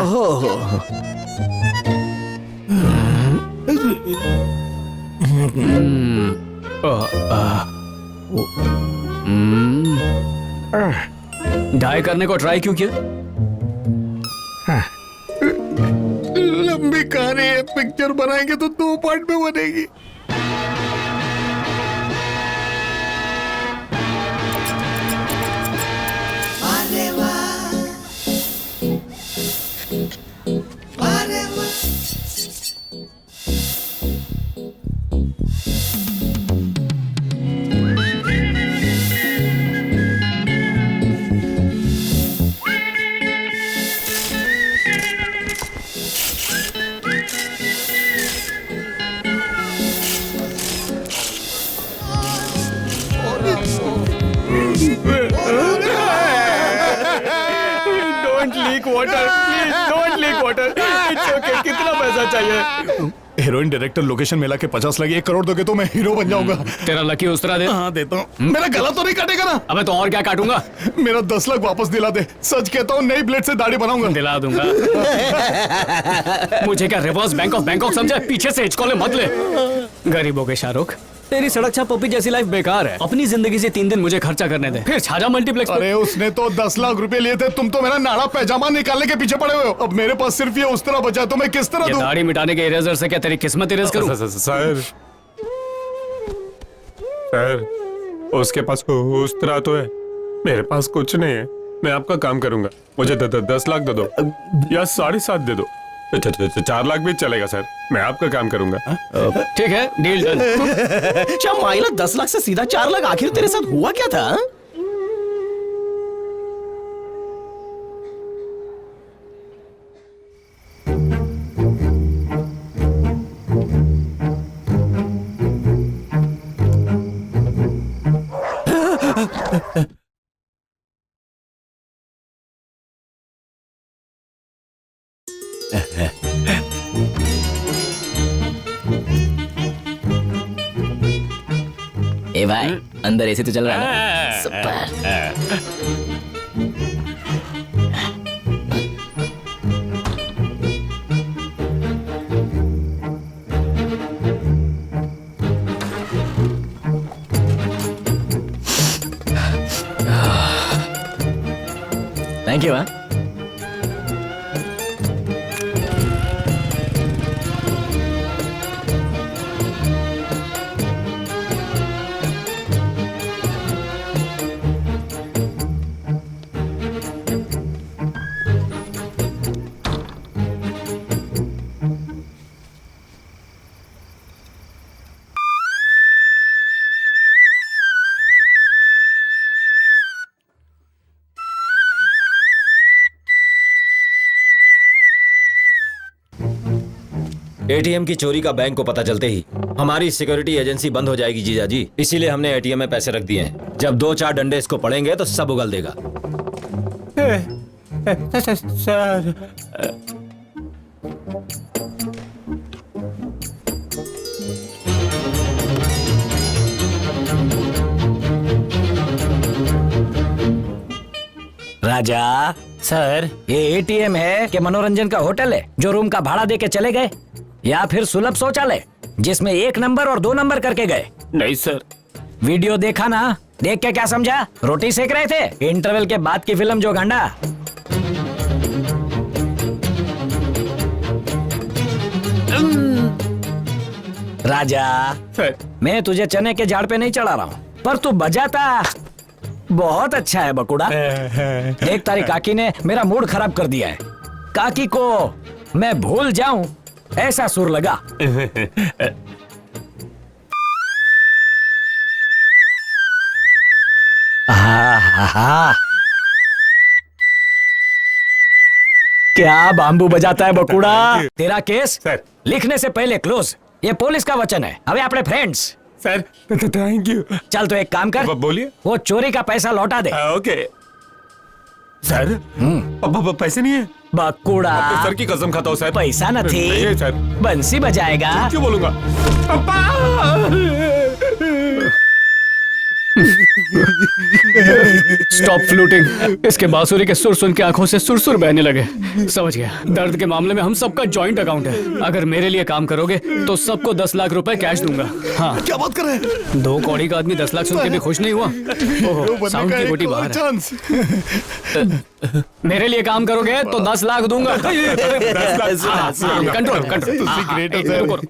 डाई करने को ट्राई क्यों किया? लंबी कहानी है, पिक्चर बनाएंगे तो 2 पार्ट में बनेगी। हीरोइन डायरेक्टर लोकेशन मिला के 50 लाख 1 करोड़ दोगे तो मैं हीरो बन जाऊंगा। तेरा लकी उस्तरा दे। हाँ देता हूँ। मेरा गला तो नहीं काटेगा ना? अबे तो और क्या काटूंगा? मेरा 10 लाख वापस दिला दे। सच कहता हूँ, नई ब्लेड से दाढ़ी बनाऊंगा। दिला दूंगा। मुझे क्या रिवर्स बैंक ऑफ बैंकॉक समझा? पीछे से हिचकोले मत ले। गरीबों के शाहरुख, तेरी सड़क छाप पप्पी जैसी लाइफ बेकार है। अपनी जिंदगी से 3 दिन मुझे खर्चा करने दे, फिर छाजा मल्टीप्लेक्स। अरे उसने तो 10 लाख रुपए लिए थे, तुम तो मेरा नाड़ा पैजामा निकालने के पीछे पड़े हुए हो। अब मेरे पास सिर्फ ये उस तरह बचा, तो मैं किस तरह दूं? दाढ़ी मिटाने के इरेजर से क्या तेरी किस्मत इरेज करूं? सर उसके पास उस तरह तो है, मेरे पास कुछ नहीं है। मैं आपका काम करूंगा, मुझे 10 लाख दे दो या 7.5 दे दो। 4 लाख भी चलेगा सर, मैं आपका काम करूंगा। ठीक है, डील डन। क्या माइला 10 लाख से सीधा 4 लाख? आखिर तेरे साथ हुआ क्या था? ए भाई, अंदर एसी तो चल रहा है ना? सुपर। Thank you. एटीएम की चोरी का बैंक को पता चलते ही हमारी सिक्योरिटी एजेंसी बंद हो जाएगी जीजा जी। इसीलिए हमने एटीएम में पैसे रख दिए हैं। जब 2-4 डंडे इसको पड़ेंगे तो सब उगल देगा। सर राजा सर, ये एटीएम है कि मनोरंजन का होटल है जो रूम का भाड़ा दे के चले गए, या फिर सुलभ शौचालय जिसमें 1 नंबर और 2 नंबर करके गए? नहीं सर। वीडियो देखा ना? देख के क्या समझा? रोटी सेक रहे थे? इंटरवल के बाद की फिल्म जो गांडा। राजा सर, मैं तुझे चने के झाड़ पे नहीं चढ़ा रहा हूँ, पर तू बजाता बहुत अच्छा है बकुड़ा। देख तारी काकी ने मेरा मूड खराब कर दिया है। काकी को मैं भूल जाऊं ऐसा सुर लगा। क्या बाम्बू बजाता है बकुड़ा। तेरा केस सर लिखने से पहले क्लोज। ये पुलिस का वचन है। अबे अपने फ्रेंड्स। Sir thank you. चल तो एक काम कर, बोलिए। वो चोरी का पैसा लौटा दे। Okay sir. अब पैसे नहीं है बकुड़ा। सर की कसम खाता हूँ सर, पैसा न थी। नहीं है सर। बंसी बजाएगा। क्यों बोलूंगा? Stop fluting. इसके बांसुरी के सुर सुन के आंखों से सुरसुर बहने लगे। समझ गया, दर्द के मामले में हम सबका जॉइंट अकाउंट है। अगर मेरे लिए काम करोगे तो सबको 10 लाख रुपए कैश दूंगा। हाँ, क्या बात कर रहे हैं? 2 कौड़ी का आदमी 10 लाख सुन के भी खुश नहीं हुआ। ओहो, साउंड की गोटी बाहर है। मेरे लिए काम करोगे तो 10 लाख दूंगा। Control control.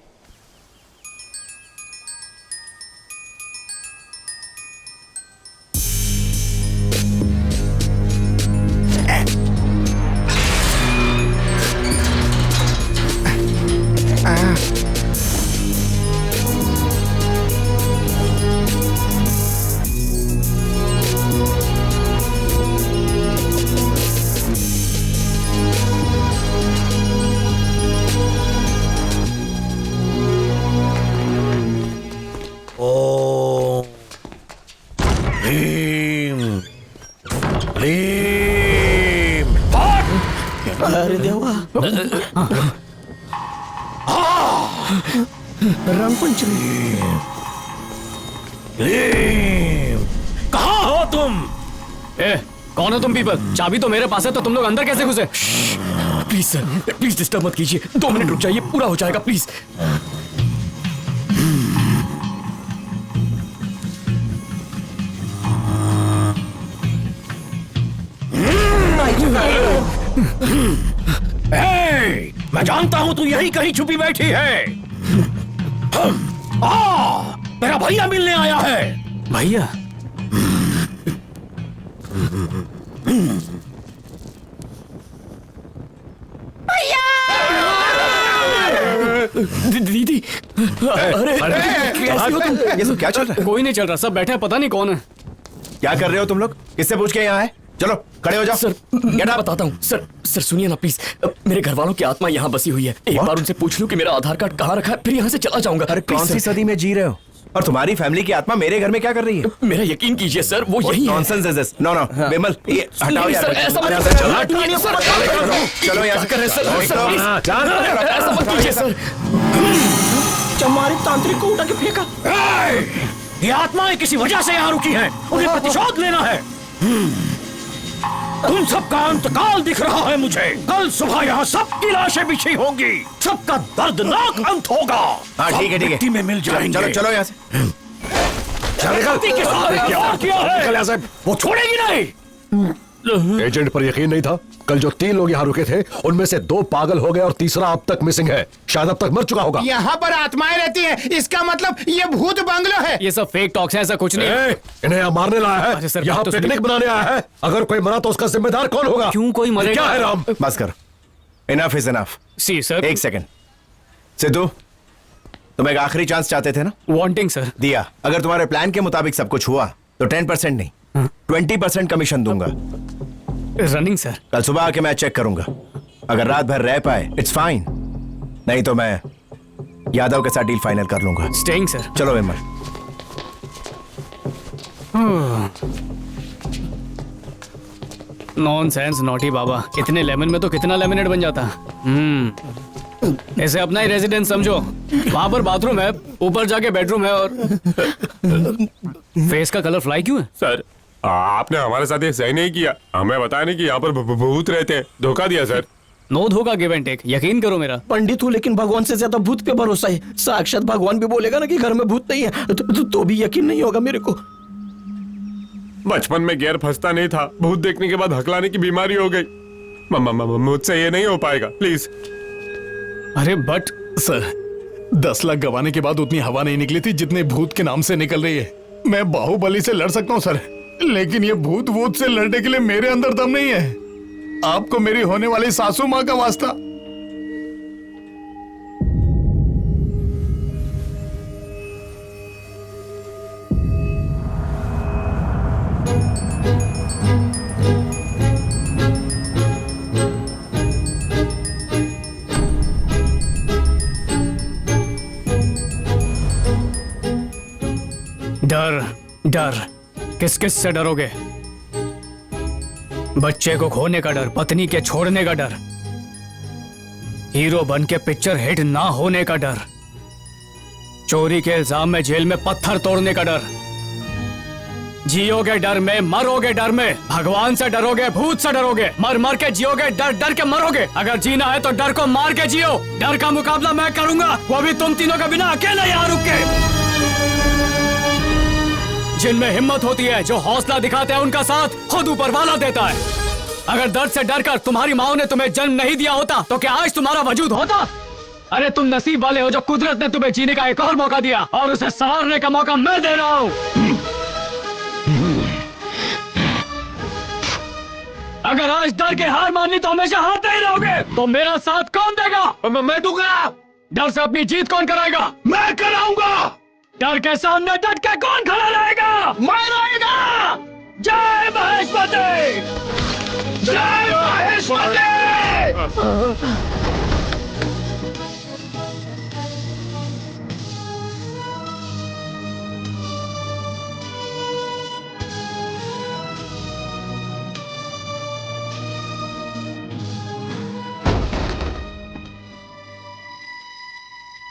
अरे देवा। रंगपंचमी। कहाँ हो तुम? कौन हो तुम पीपल? चाबी तो मेरे पास है, तो तुम लोग अंदर कैसे घुसे? प्लीज सर, प्लीज डिस्टर्ब मत कीजिए। 2 मिनट रुक जाइए, पूरा हो जाएगा प्लीज। मैं जानता हूं तू यहीं कहीं छुपी बैठी है। मेरा भैया मिलने आया है। भैया? दीदी, अरे कैसी हो तुम? ये सब क्या चल रहा है? कोई नहीं चल रहा, सब बैठे हैं, पता नहीं कौन है। क्या कर रहे हो तुम लोग? किससे पूछ के यहाँ है? चलो खड़े हो जाओ। सर मैं बताता हूँ। सर सुनिए ना प्लीज, मेरे घर वालों की आत्मा यहाँ बसी हुई है। एक बार उनसे पूछ लूं कि मेरा आधार कार्ड कहाँ रखा है, फिर यहाँ से चला जाऊंगा। अरे कौन सी सदी में जी रहे हो? और तुम्हारी फैमिली की आत्मा मेरे घर में क्या कर रही है? मेरा यकीन कीजिए सर, वो यही है। Nonsense is this? नो विमल, ये हटाओ यार। ऐसा मत चलो यहाँ से। ऐसा मत कीजिए सर। हमारे तांत्रिक को उठा के फेंका। ये आत्माएं किसी वजह से यहाँ रुकी हैं, उन्हें प्रतिशोध लेना है। तुम सबका अंतकाल दिख रहा है मुझे। कल सुबह यहाँ सबकी लाशें बिछी होंगी, सबका दर्दनाक अंत होगा। हाँ ठीक है मिट्टी में मिल जाएंगे। चलो चलो यहाँ से। वो छोड़ेगी नहीं। एजेंट पर यकीन नहीं था। कल जो 3 लोग यहाँ रुके थे, उनमें से 2 पागल हो गए और तीसरा अब तक मिसिंग है। शायद अब तक मर चुका होगा। यहाँ पर आत्माएं रहती हैं, इसका मतलब ये भूत बंगलो है। ये सब फेक टॉक्स है, ऐसा कुछ नहीं। इन्हें यहाँ मारने लाया है, यहाँ पिकनिक बनाने आया है। अगर कोई मरा तो उसका जिम्मेदार कौन होगा? क्यों कोई मरेगा? क्या है राम? बस करो, enough is enough. See sir. 1 second. Sidhu, तुम एक आखिरी चांस चाहते थे ना? Wanting sir. दिया। अगर तुम्हारे प्लान के मुताबिक सब कुछ हुआ तो 10% नहीं 20% कमीशन दूंगा। Running sir. कल सुबह आके मैं चेक करूंगा। अगर रात भर रह पाए इट्स फाइन, नहीं तो मैं यादव के साथ डील फाइनल कर लूंगा। Staying sir. चलो विमल। नॉनसेंस नॉटी बाबा, इतने लेमन में तो कितना लेमिनेट बन जाता। ऐसे अपना ही रेजिडेंस समझो। वहां पर बाथरूम है, ऊपर जाके बेडरूम है, और फेस का कलर फ्लाई क्यों है? सर आपने हमारे साथ ये सही नहीं किया। हमें बताया नहीं कि यहाँ पर भूत रहते हैं। धोखा दिया सर। नो धोखा, गिव एंड टेक। यकीन करो मेरा। पंडित हूँ लेकिन भगवान से ज्यादा भूत पे भरोसा है। साक्षात भगवान भी बोलेगा ना कि घर में भूत नहीं है तो भी यकीन नहीं होगा मेरे को। बचपन में गैर फंसता नहीं था, भूत देखने के बाद हकलाने की बीमारी हो गई। मुझसे ये नहीं हो पाएगा, प्लीज। अरे बट सर 10 लाख गवाने के बाद उतनी हवा नहीं निकली थी जितने भूत के नाम से निकल रही है। मैं बाहुबली से लड़ सकता हूँ सर, लेकिन ये भूत वूत से लड़ने के लिए मेरे अंदर दम नहीं है। आपको मेरी होने वाली सासू माँ का वास्ता। डर डर किस किस से डरोगे? बच्चे को खोने का डर, पत्नी के छोड़ने का डर, हीरो बन के पिक्चर हिट ना होने का डर, चोरी के इल्जाम में जेल में पत्थर तोड़ने का डर, जियोगे डर में, मरोगे डर में, भगवान से डरोगे, भूत से डरोगे, मर मर के जियोगे, डर डर के मरोगे। अगर जीना है तो डर को मार के जियो। डर का मुकाबला मैं करूंगा, वो भी तुम तीनों के बिना अकेले यहाँ रुक के। जिनमें हिम्मत होती है, जो हौसला दिखाते हैं, उनका साथ खुद ऊपर वाला देता है। अगर दर्द से डरकर तुम्हारी माँ ने तुम्हें जन्म नहीं दिया होता तो क्या आज तुम्हारा वजूद होता? अरे तुम नसीब वाले हो जो कुदरत ने तुम्हें जीने का एक और मौका दिया, और उसे संवारने का मौका मैं दे रहा हूँ। अगर आज डर के हार माननी तो हमेशा हारते ही रहोगे। तो मेरा साथ कौन देगा? मैं दूंगा। डर से अपनी जीत कौन कराएगा? मैं कराऊंगा। डर के सामने डट के कौन खड़ा रहेगा? मैं रहेगा। जय महेशपति, जय Maheshpati.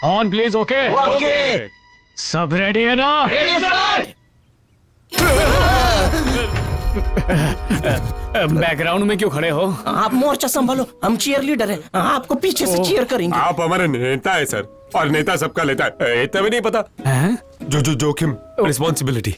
On please. Okay okay. सब रेडी है ना? बैकग्राउंड में क्यों खड़े हो? आप मोर्चा संभालो, हम चीयर लीडर हैं, आपको पीछे से चीयर करेंगे। आप हमारे नेता है सर, और नेता सबका लेता है, इतना भी नहीं पता? जोखिम, रिस्पॉन्सिबिलिटी।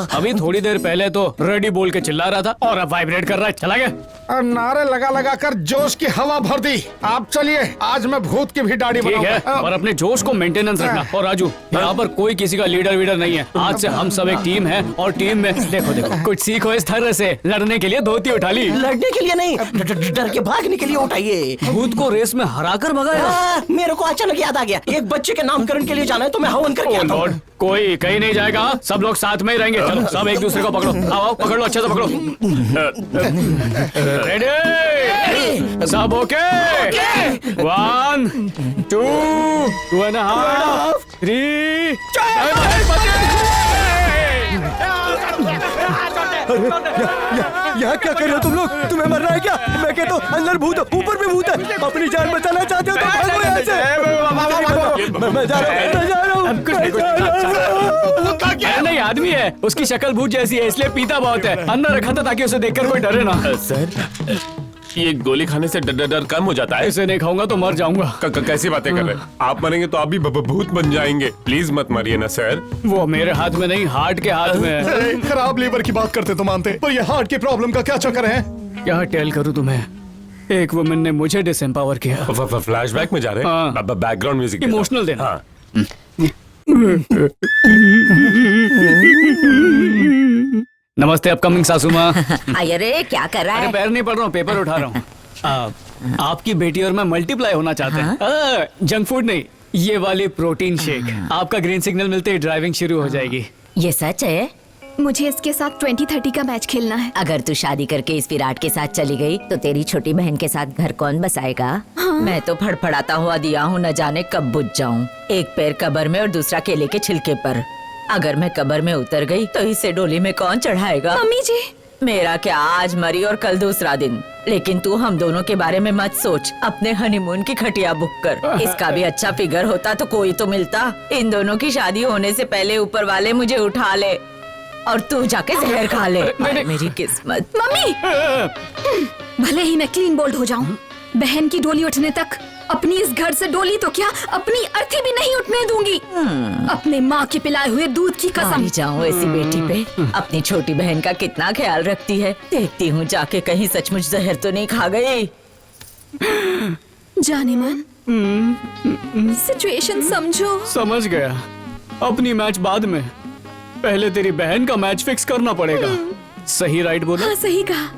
अभी थोड़ी देर पहले तो रेडी बोल के चिल्ला रहा था और अब वाइब्रेट कर रहा है। चला गया? और नारे लगा लगा कर जोश की हवा भर दी। आप चलिए, आज मैं भूत की भी दाढ़ी ठीक है, बनाऊंगा। और अपने जोश को मेंटेनेंस रखना। और राजू, यहाँ पर कोई किसी का लीडर वीडर नहीं है। आज से हम सब एक टीम है, और टीम में देखो कुछ सीखो इस तरह से। लड़ने के लिए धोती उठा ली। लड़ने के लिए नहीं, डर के भागने के लिए उठाइए। भूत को रेस में हराकर भगाया। मेरे को अचानक याद आ गया, एक बच्चे के नामकरण के लिए जाना है, तो मैं हवन करके आता हूँ। कोई कहीं नहीं जाएगा, सब लोग साथ में ही रहेंगे। चलो सब एक दूसरे को पकड़ो। आओ पकड़ लो, अच्छे से पकड़ो। रेडी? सब ओके? 1 2 2.5 3। यहाँ क्या कर रहे हो तुम लोग? तुम्हें मरना है क्या? मैं कहता हूँ अंदर भूत है, ऊपर भी भूत है। अपनी जान बचाना चाहते हो तो भागो यहाँ से। मैं जा रहा हूँ। नहीं, आदमी है, उसकी शक्ल भूत जैसी है, इसलिए पीता बहुत है। अंदर रखा था ताकि उसे देखकर कोई डरे ना। सर, ये गोली खाने से डर कम हो जाता है। इसे नहीं खाऊंगा तो मर जाऊंगा। कैसी बातें कर रहे हैं आप? मरेंगे तो आप भी भूत बन जाएंगे। प्लीज मत मरिए ना सर। वो मेरे हाथ में नहीं, हार्ट के हाथ में है। खराब लीवर की बात करते तो मानते, पर ये हार्ट की प्रॉब्लम का क्या चक्कर है? क्या टेल करूं तुम्हें? एक वुमन ने मुझे डिसएम्पावर किया। फ्लैशबैक में जा रहे हैं? बैकग्राउंड म्यूजिक इमोशनल देना। हाँ। नमस्ते अपकमिंग सासू माँ। अरे क्या कर रहा है? पैर नहीं पड़ रहा हूँ, पेपर उठा रहा हूँ। आपकी बेटी और मैं मल्टीप्लाई होना चाहते हैं। जंक फूड नहीं, ये वाली प्रोटीन शेक। आपका ग्रीन सिग्नल मिलते ही ड्राइविंग शुरू हो जाएगी। ये सच है? मुझे इसके साथ 20-30 का मैच खेलना है। अगर तू शादी करके इस विराट के साथ चली गई तो तेरी छोटी बहन के साथ घर कौन बसाएगा? हाँ? मैं तो फड़फड़ाता हुआ दिया हूँ, न जाने कब बुझ जाऊँ। एक पैर कब्र में और दूसरा केले के छिलके पर। अगर मैं कब्र में उतर गई तो इसे डोली में कौन चढ़ाएगा? मम्मी जी, मेरा क्या, आज मरी और कल दूसरा दिन। लेकिन तू हम दोनों के बारे में मत सोच, अपने हनीमून की खटिया बुक कर। इसका भी अच्छा फिगर होता तो कोई तो मिलता। इन दोनों की शादी होने से पहले ऊपर वाले मुझे उठा ले और तू जाके जहर खा ले। मेरी किस्मत। मम्मी, भले ही मैं क्लीन बोल्ड हो जाऊं, बहन की डोली उठने तक अपनी इस घर से डोली तो क्या, अपनी अर्थी भी नहीं उठने दूंगी। अपने माँ के पिलाए हुए दूध की कसम। जाऊँ ऐसी बेटी पे। अपनी छोटी बहन का कितना ख्याल रखती है। देखती हूँ जाके कहीं सचमुच जहर तो नहीं खा गई। जाने मन, सिचुएशन समझो। समझ गया। अपनी मैच बाद में, पहले तेरी बहन का मैच फिक्स करना पड़ेगा। सही राइट बोला? हाँ, सही कहा।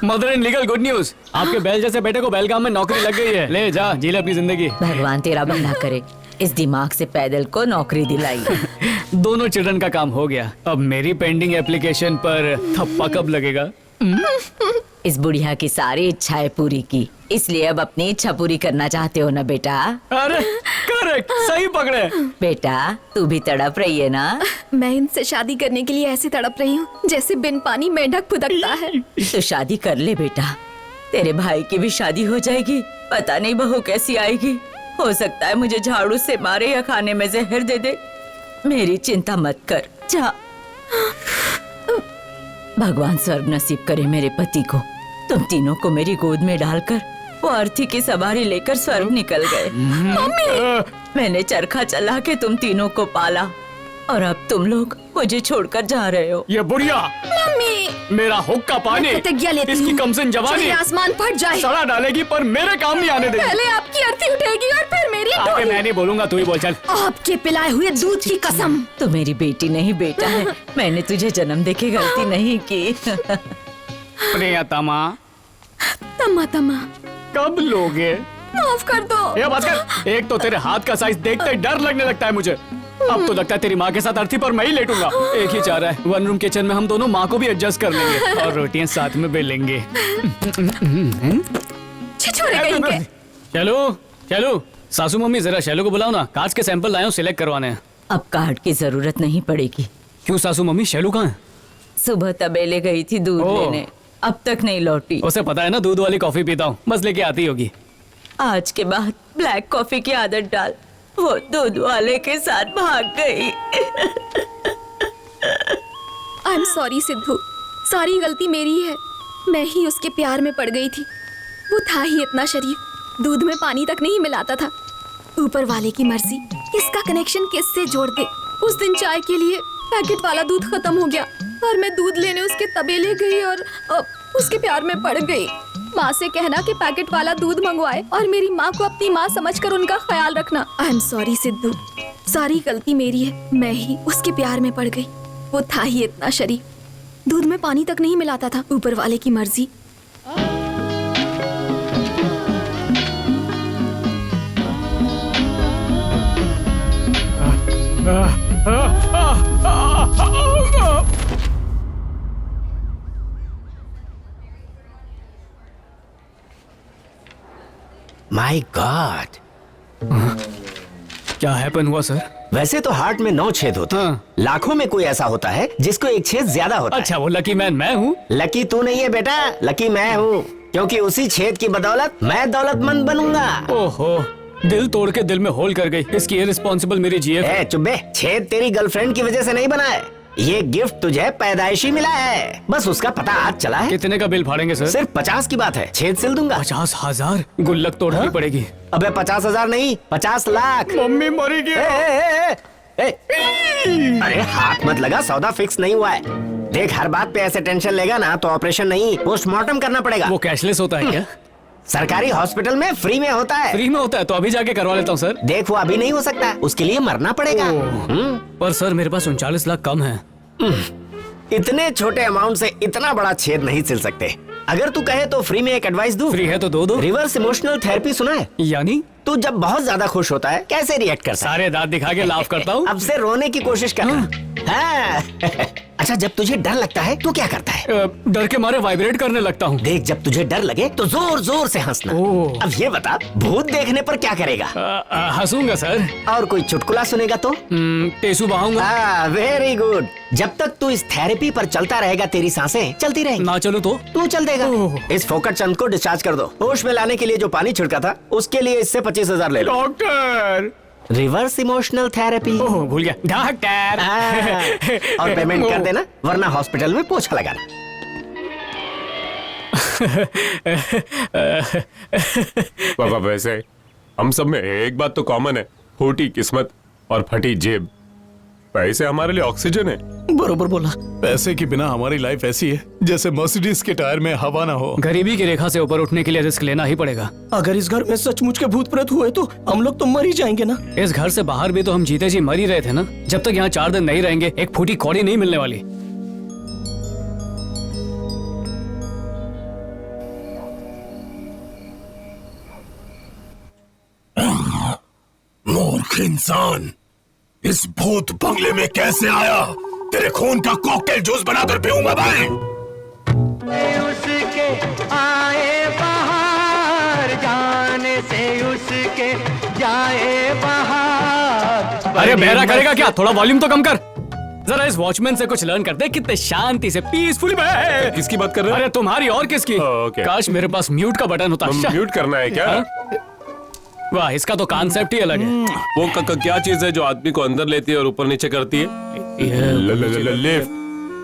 Mother in legal good news, आपके बैल जैसे बेटे को बेलगाम में नौकरी लग गई है। ले जा, जी ले अपनी जिंदगी। भगवान तेरा भला करे, इस दिमाग से पैदल को नौकरी दिलाई। दोनों चिल्ड्रन का काम हो गया। अब मेरी पेंडिंग एप्लीकेशन पर थप्पा कब लगेगा? इस बुढ़िया की सारी इच्छाएं पूरी की, इसलिए अब अपनी इच्छा पूरी करना चाहते हो ना बेटा? अरे करेक्ट, सही पकड़े। बेटा तू भी तड़प रही है ना? मैं इनसे शादी करने के लिए ऐसे तड़प रही हूँ जैसे बिन पानी मेंढक फुदकता है। तो शादी कर ले बेटा, तेरे भाई की भी शादी हो जाएगी। पता नहीं बहू कैसी आएगी। हो सकता है मुझे झाड़ू से मारे या खाने में जहर दे दे। मेरी चिंता मत कर, जा। भगवान स्वर्ग नसीब करे मेरे पति को। तुम तीनों को मेरी गोद में डालकर वो अर्थी की सवारी लेकर स्वर्ग निकल गए। मैंने चरखा चला के तुम तीनों को पाला और अब तुम लोग मुझे छोड़कर जा रहे हो। ये बुढ़िया मम्मी, मेरा हुक्का पानी, इसकी कमसिन जवानी आसमान फट जाए, सड़ा डालेगी पर मेरे काम नहीं आने देगी। पहले आपकी अर्थी उठेगी और फिर मेरी डोली। मैं नहीं बोलूंगा, तू ही बोल। चल। आपके पिलाए हुए दूध की कसम। तू मेरी बेटी नहीं बेटा है। मैंने तुझे जन्म देके गलती नहीं की। प्रियतमा, तमा तमा कब लोगे? माफ कर दो। ये बात कर। एक तो तेरे हाथ का साइज देखते ही डर लगने लगता है मुझे। अब तो लगता है तेरी माँ के साथ अर्थी पर मैं ही लेटूंगा। एक ही चाह रहा है, वन रूम किचन में हम दोनों माँ को भी एडजस्ट कर लेंगे और रोटियां साथ में बेलेंगे। चलो चलो, सासू मम्मी जरा शैलो को बुलाओ ना, कार्ड्स के सैंपल लाए सिलेक्ट करवाने हैं। अब कार्ड की जरूरत नहीं पड़ेगी। क्यों सासू मम्मी, शैलो कहाँ है? सुबह तबेले गई थी दूध लेने। अब तक नहीं लौटी। उसे पता है ना दूध वाली कॉफी पीता हूँ, बस लेके आती होगी। आज के बाद ब्लैक कॉफी की आदत डाल। वो दूध वाले के साथ भाग गई। आई एम सॉरी सिद्धू, सारी गलती मेरी है। मैं ही उसके प्यार में पड़ गई थी। वो था ही इतना शरीफ, दूध में पानी तक नहीं मिलाता था। ऊपर वाले की मर्जी, किसका कनेक्शन किससे जोड़ दे। उस दिन चाय के लिए पैकेट वाला दूध खत्म हो गया और मैं दूध लेने उसके तबेले गई और उसके प्यार में पड़ गई। माँ से कहना कि पैकेट वाला दूध मंगवाए और मेरी माँ को अपनी माँ समझकर उनका ख्याल रखना। आई एम सॉरी सिद्धू, सारी गलती मेरी है। मैं ही उसके प्यार में पड़ गई। वो था ही इतना शरीफ, दूध में पानी तक नहीं मिलाता था। ऊपर वाले की मर्जी। माय गॉड, क्या हैपन हुआ सर? वैसे तो हार्ट में 9 छेद होते हैं। लाखों में कोई ऐसा होता है जिसको एक छेद ज्यादा होता है। अच्छा, वो लकी मैन मैं हूँ? लकी तू नहीं है बेटा, लकी मैं हूँ, क्योंकि उसी छेद की बदौलत मैं दौलतमंद बनूंगा। ओहो, दिल तोड़ के दिल में होल कर गई। इसकी इररिस्पॉन्सिबल मेरी जीएफ। ए चुप बे, छेद तेरी गर्लफ्रेंड की वजह से नहीं बना है। ये गिफ्ट तुझे पैदाइशी मिला है, बस उसका पता आज चला है। कितने का बिल फाड़ेंगे सर? सिर्फ 50 की बात है, छेद सिल दूंगा। 50,000? गुल्लक तोड़नी पड़ेगी। अबे 50,000 नहीं, 50 लाख। मम्मी मरी गई। अरे हाथ मत लगा, सौदा फिक्स नहीं हुआ है। देख, हर बात पे ऐसे टेंशन लेगा ना तो ऑपरेशन नहीं, पोस्टमार्टम करना पड़ेगा। वो कैशलेस होता है क्या? सरकारी हॉस्पिटल में फ्री में होता है। फ्री में होता है तो अभी जाके करवा लेता हूँ सर। देख, वो अभी नहीं हो सकता, उसके लिए मरना पड़ेगा। पर सर मेरे पास 39 लाख कम है। इतने छोटे अमाउंट से इतना बड़ा छेद नहीं सिल सकते। अगर तू कहे तो फ्री में एक एडवाइस दूं। फ्री है तो दो। रिवर्स इमोशनल थेरेपी सुना है? यानी तू जब बहुत ज्यादा खुश होता है कैसे रिएक्ट करता है? सारे दांत दिखा के लाफ करता हूँ। अब से रोने की कोशिश करना। हाँ। अच्छा, जब तुझे डर लगता है तो क्या करता है? डर के मारे वाइब्रेट करने लगता हूँ। देख, जब तुझे डर लगे तो जोर जोर से हंसना। अब ये बता, भूत देखने पर क्या करेगा? हंसूंगा सर। और कोई चुटकुला सुनेगा तो? टेसू बहाऊंगा। Very good. जब तक तू इस थेरेपी पर चलता रहेगा तेरी सांसें चलती रहेंगी। ना चलो तो तू चल देगा। इस फोकट चंद को डिस्चार्ज कर दो। होश में लाने के लिए जो पानी छिड़का था उसके लिए इससे 25,000 ले लो। Doctor, reverse emotional therapy. भूल गया डॉक्टर। और पेमेंट कर देना, वरना हॉस्पिटल में पोछा लगाना। पापा, वैसे हम सब में एक बात तो कॉमन है, फूटी किस्मत और फटी जेब। पैसे हमारे लिए ऑक्सीजन है। बरोबर बोला। पैसे के बिना हमारी लाइफ ऐसी है जैसे मर्सिडीज के टायर में हवा ना हो। गरीबी की रेखा से ऊपर उठने के लिए रिस्क लेना ही पड़ेगा। अगर इस घर में सचमुच के भूत प्रेत हुए तो हम लोग तो मर ही जाएंगे ना। इस घर से बाहर भी तो हम जीते जी मर ही रहे थे ना। जब तक यहाँ 4 दिन नहीं रहेंगे एक फूटी कौड़ी नहीं मिलने वाली। मूर्ख इंसान, इस भूत बंगले में कैसे आया? तेरे खून का कॉकटेल जूस बनाकर पीऊंगा भाई। उसके आए बाहर, जाने से उसके जाए बाहर। अरे बहरा करेगा क्या? थोड़ा वॉल्यूम तो कम कर। जरा इस वॉचमैन से कुछ लर्न करते, कितने शांति से पीसफुली बैठे। किसकी बात कर रहे हैं? अरे तुम्हारी और किसकी? काश मेरे पास म्यूट का बटन होता। म्यूट करना है क्या? वाह, इसका तो कॉन्सेप्ट ही अलग है। वो क्या चीज है जो आदमी को अंदर लेती है और ऊपर नीचे करती है? लिफ्ट।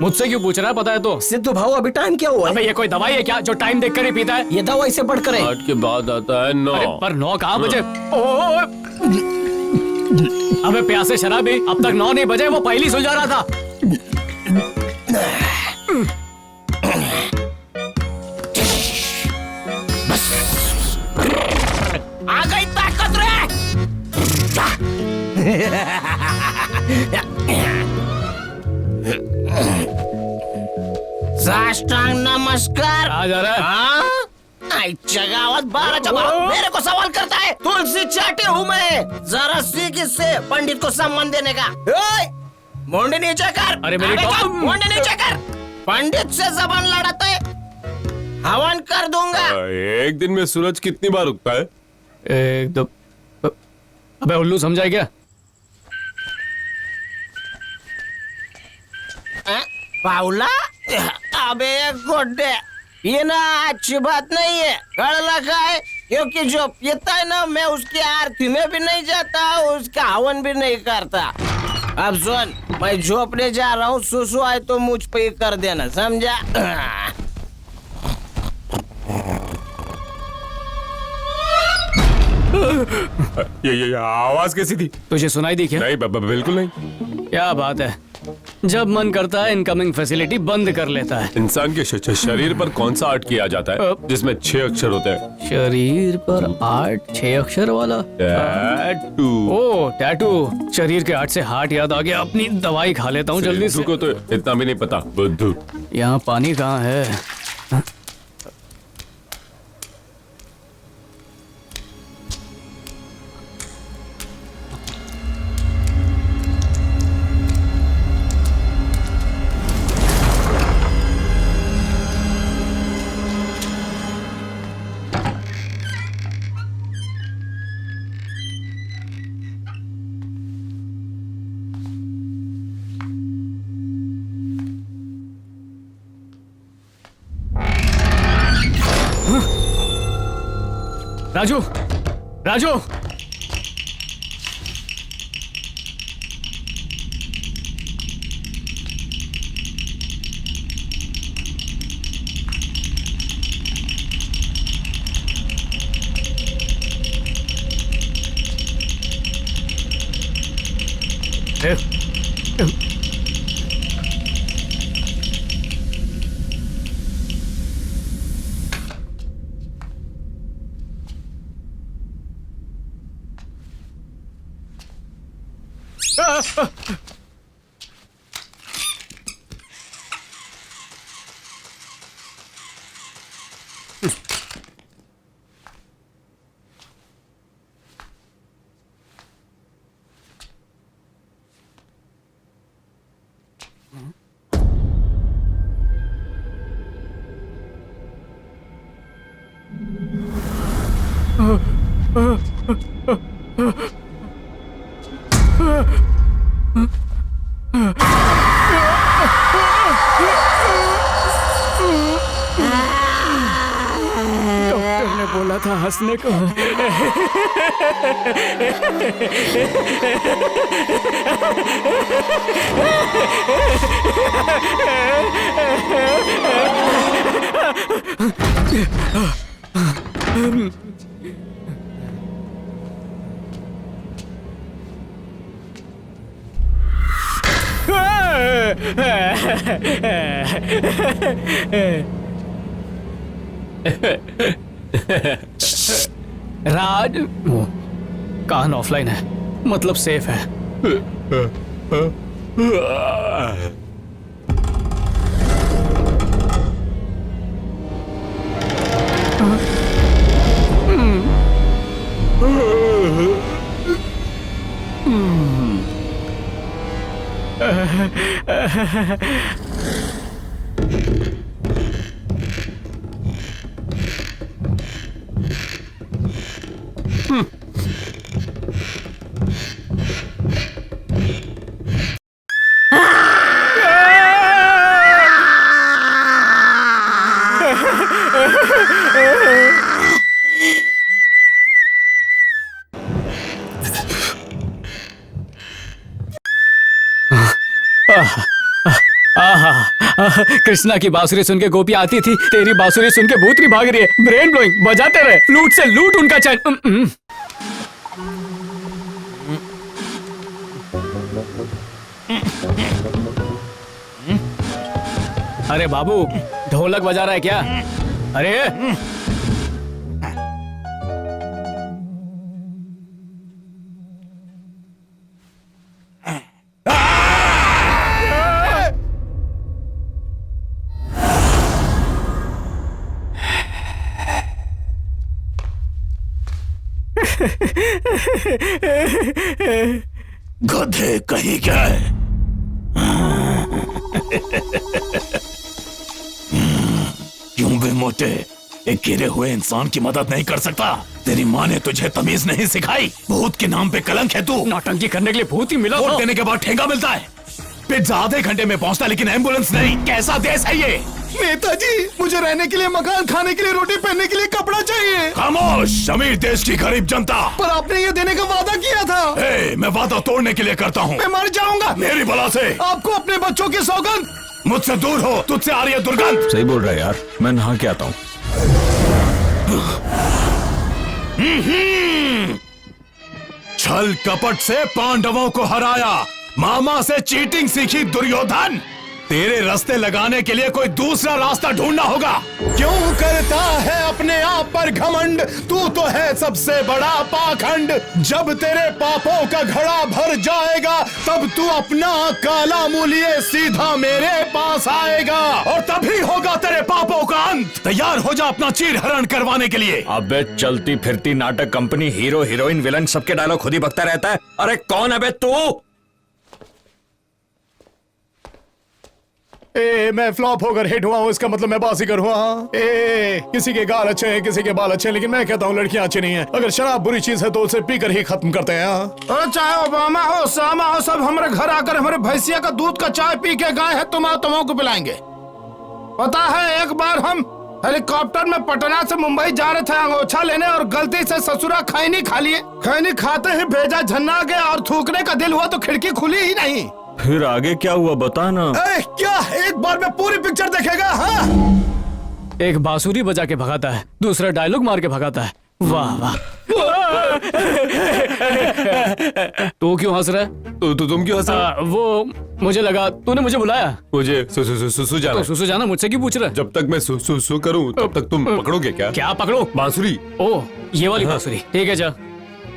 मुझसे क्यों पूछ रहा है? पता है तो। सिद्धू भाऊ, अभी टाइम क्या हुआ? अबे ये कोई दवाई है क्या जो टाइम देखकर ही पीता है? ये दवाई से बढ़कर है। 8 के बाद आता है 9। पर 9 कहाँ बजे? अबे प्यासे शराबी, अब तक 9 नहीं बजे, वो पहली सुलझा रहा था। आ गई ताकत रे। साष्टांग नमस्कार। आ जा रहा है? जगावत 12 जमावत मेरे को सवाल करता है। तुलसी चाटे हूँ मैं, जरा सीख इससे पंडित को सम्मान देने का। मुंडी नीचे कर। अरे मेरी मुंडी नीचे कर। पंडित से जबान लड़ाते हवन कर दूंगा। एक दिन में सूरज कितनी बार उगता है? एकदम। अबे उल्लू समझा क्या? पाउला, अबे गोड्डे, पीना अच्छी बात नहीं है, गड़ लगा है, क्योंकि जो पीता है ना, मैं उसकी आरती में भी नहीं जाता, उसका हवन भी नहीं करता। अब सुन, मैं झोपने जा रहा हूँ, सुसु आए तो मुझ पे ही कर देना, समझा? ये आवाज कैसी थी? तुझे सुनाई दी क्या? नहीं बिल्कुल नहीं। क्या बात है, जब मन करता है इनकमिंग फैसिलिटी बंद कर लेता है। इंसान के शरीर पर कौन सा आर्ट किया जाता है जिसमें 6 अक्षर होते हैं? शरीर पर आर्ट 6 अक्षर वाला? टैटू। ओ टैटू, शरीर के आर्ट से हार्ट याद आ गया, अपनी दवाई खा लेता हूँ जल्दी से। को तो इतना भी नहीं पता बुद्धू। यहाँ पानी कहाँ है? राजू, राजू, डॉक्टर ने बोला था हंसने को। राज, कान ऑफलाइन है, मतलब सेफ है। कृष्णा की बांसुरी सुन के गोपी आती थी, तेरी बांसुरी सुन के भूतनी भाग रही है। ब्रेन ब्लोइंग, बजाते रहे, लूट से लूट उनका चैन। अरे बाबू, ढोलक बजा रहा है क्या? अरे गधे कहीं क्या है? क्यों बे मोटे, एक गिरे हुए इंसान की मदद नहीं कर सकता? तेरी माँ ने तुझे तमीज नहीं सिखाई? भूत के नाम पे कलंक है तू। नौटंकी करने के लिए भूत ही मिला। वोट देने के बाद ठेंगा मिलता है, पिज्जा आधे घंटे में पहुंचता लेकिन एम्बुलेंस नहीं। कैसा देश है ये? नेताजी, मुझे रहने के लिए मकान, खाने के लिए रोटी, पहनने के लिए कपड़ा चाहिए। खामोश, अमीर देश की गरीब जनता। पर आपने ये देने का वादा किया था। मैं वादा तोड़ने के लिए करता हूँ। मैं मर जाऊंगा मेरी बला से। आपको अपने बच्चों की सौगंध। मुझसे दूर हो, तुझसे आ रही है दुर्गंध। सही बोल रहा है यार, मैं नहा के आता हूँ। छल कपट से पांडवों को हराया, मामा से चीटिंग सीखी दुर्योधन। तेरे रास्ते लगाने के लिए कोई दूसरा रास्ता ढूंढना होगा। क्यों करता है अपने आप पर घमंड, तू तो है सबसे बड़ा पाखंड। जब तेरे पापों का घड़ा भर जाएगा, तब तू अपना काला मूलिए सीधा मेरे पास आएगा, और तभी होगा तेरे पापों का अंत। तैयार हो जा अपना चीर हरण करवाने के लिए। अबे चलती फिरती नाटक कंपनी, हीरो हीरोइन विलन सबके डायलॉग खुद ही बकता रहता है। अरे कौन है बे तू? मैं फ्लॉप होकर हिट हुआ हूँ, इसका मतलब मैं बाजीगर हुआ। किसी के गाल अच्छे हैं, किसी के बाल अच्छे हैं, लेकिन मैं कहता हूँ लड़कियां अच्छी नहीं है। अगर शराब बुरी चीज है तो उसे पीकर ही खत्म करते हैं। और चाहे ओबामा हो, सामा हो, सब हमारे घर आकर हमारे भैंसिया का दूध का चाय पी के गए हैं, तुम को पिलाएंगे। पता है, एक बार हम हेलीकॉप्टर में पटना से मुंबई जा रहे थे अंगोछा लेने, और गलती से ससुरा खैनी खा लिए। खैनी खाते ही भेजा झन्ना गया, और थूकने का दिल हुआ तो खिड़की खुली ही नहीं। फिर आगे क्या हुआ बता ना। क्या एक बार में पूरी पिक्चर देखेगा? हाँ? एक बांसुरी बजा के भगाता है, दूसरा डायलॉग मार के भगाता है। वाह वाह। तू क्यों हंस रहा है? तुम क्यों हंस रहे? वो मुझे लगा तूने मुझे बुलाया। मुझे सुसु जाना। तो सुसु जाना मुझसे क्यों पूछ रहा है? जब तक मैं सुसु करूं तब तक तुम पकड़ोगे क्या? क्या पकड़ो? बांसुरी। ओ ये वाली बांसुरी। ठीक है जा।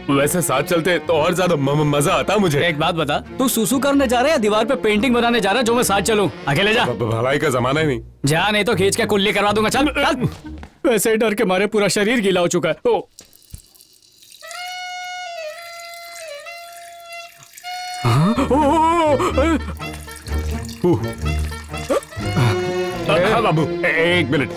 वैसे साथ चलते तो और ज्यादा मजा आता मुझे। एक बात बता, तू सुसु करने जा रहा है या दीवार पे पेंटिंग बनाने जा रहा है जो मैं साथ चलूं? अकेले जा। भलाई का जमाना ही नहीं। जा, नहीं तो खींच के कुल्ली करवा दूंगा। चल चल। वैसे डर के मारे पूरा शरीर गीला हो चुका है। ओ हाँ बाबू, एक मिनट,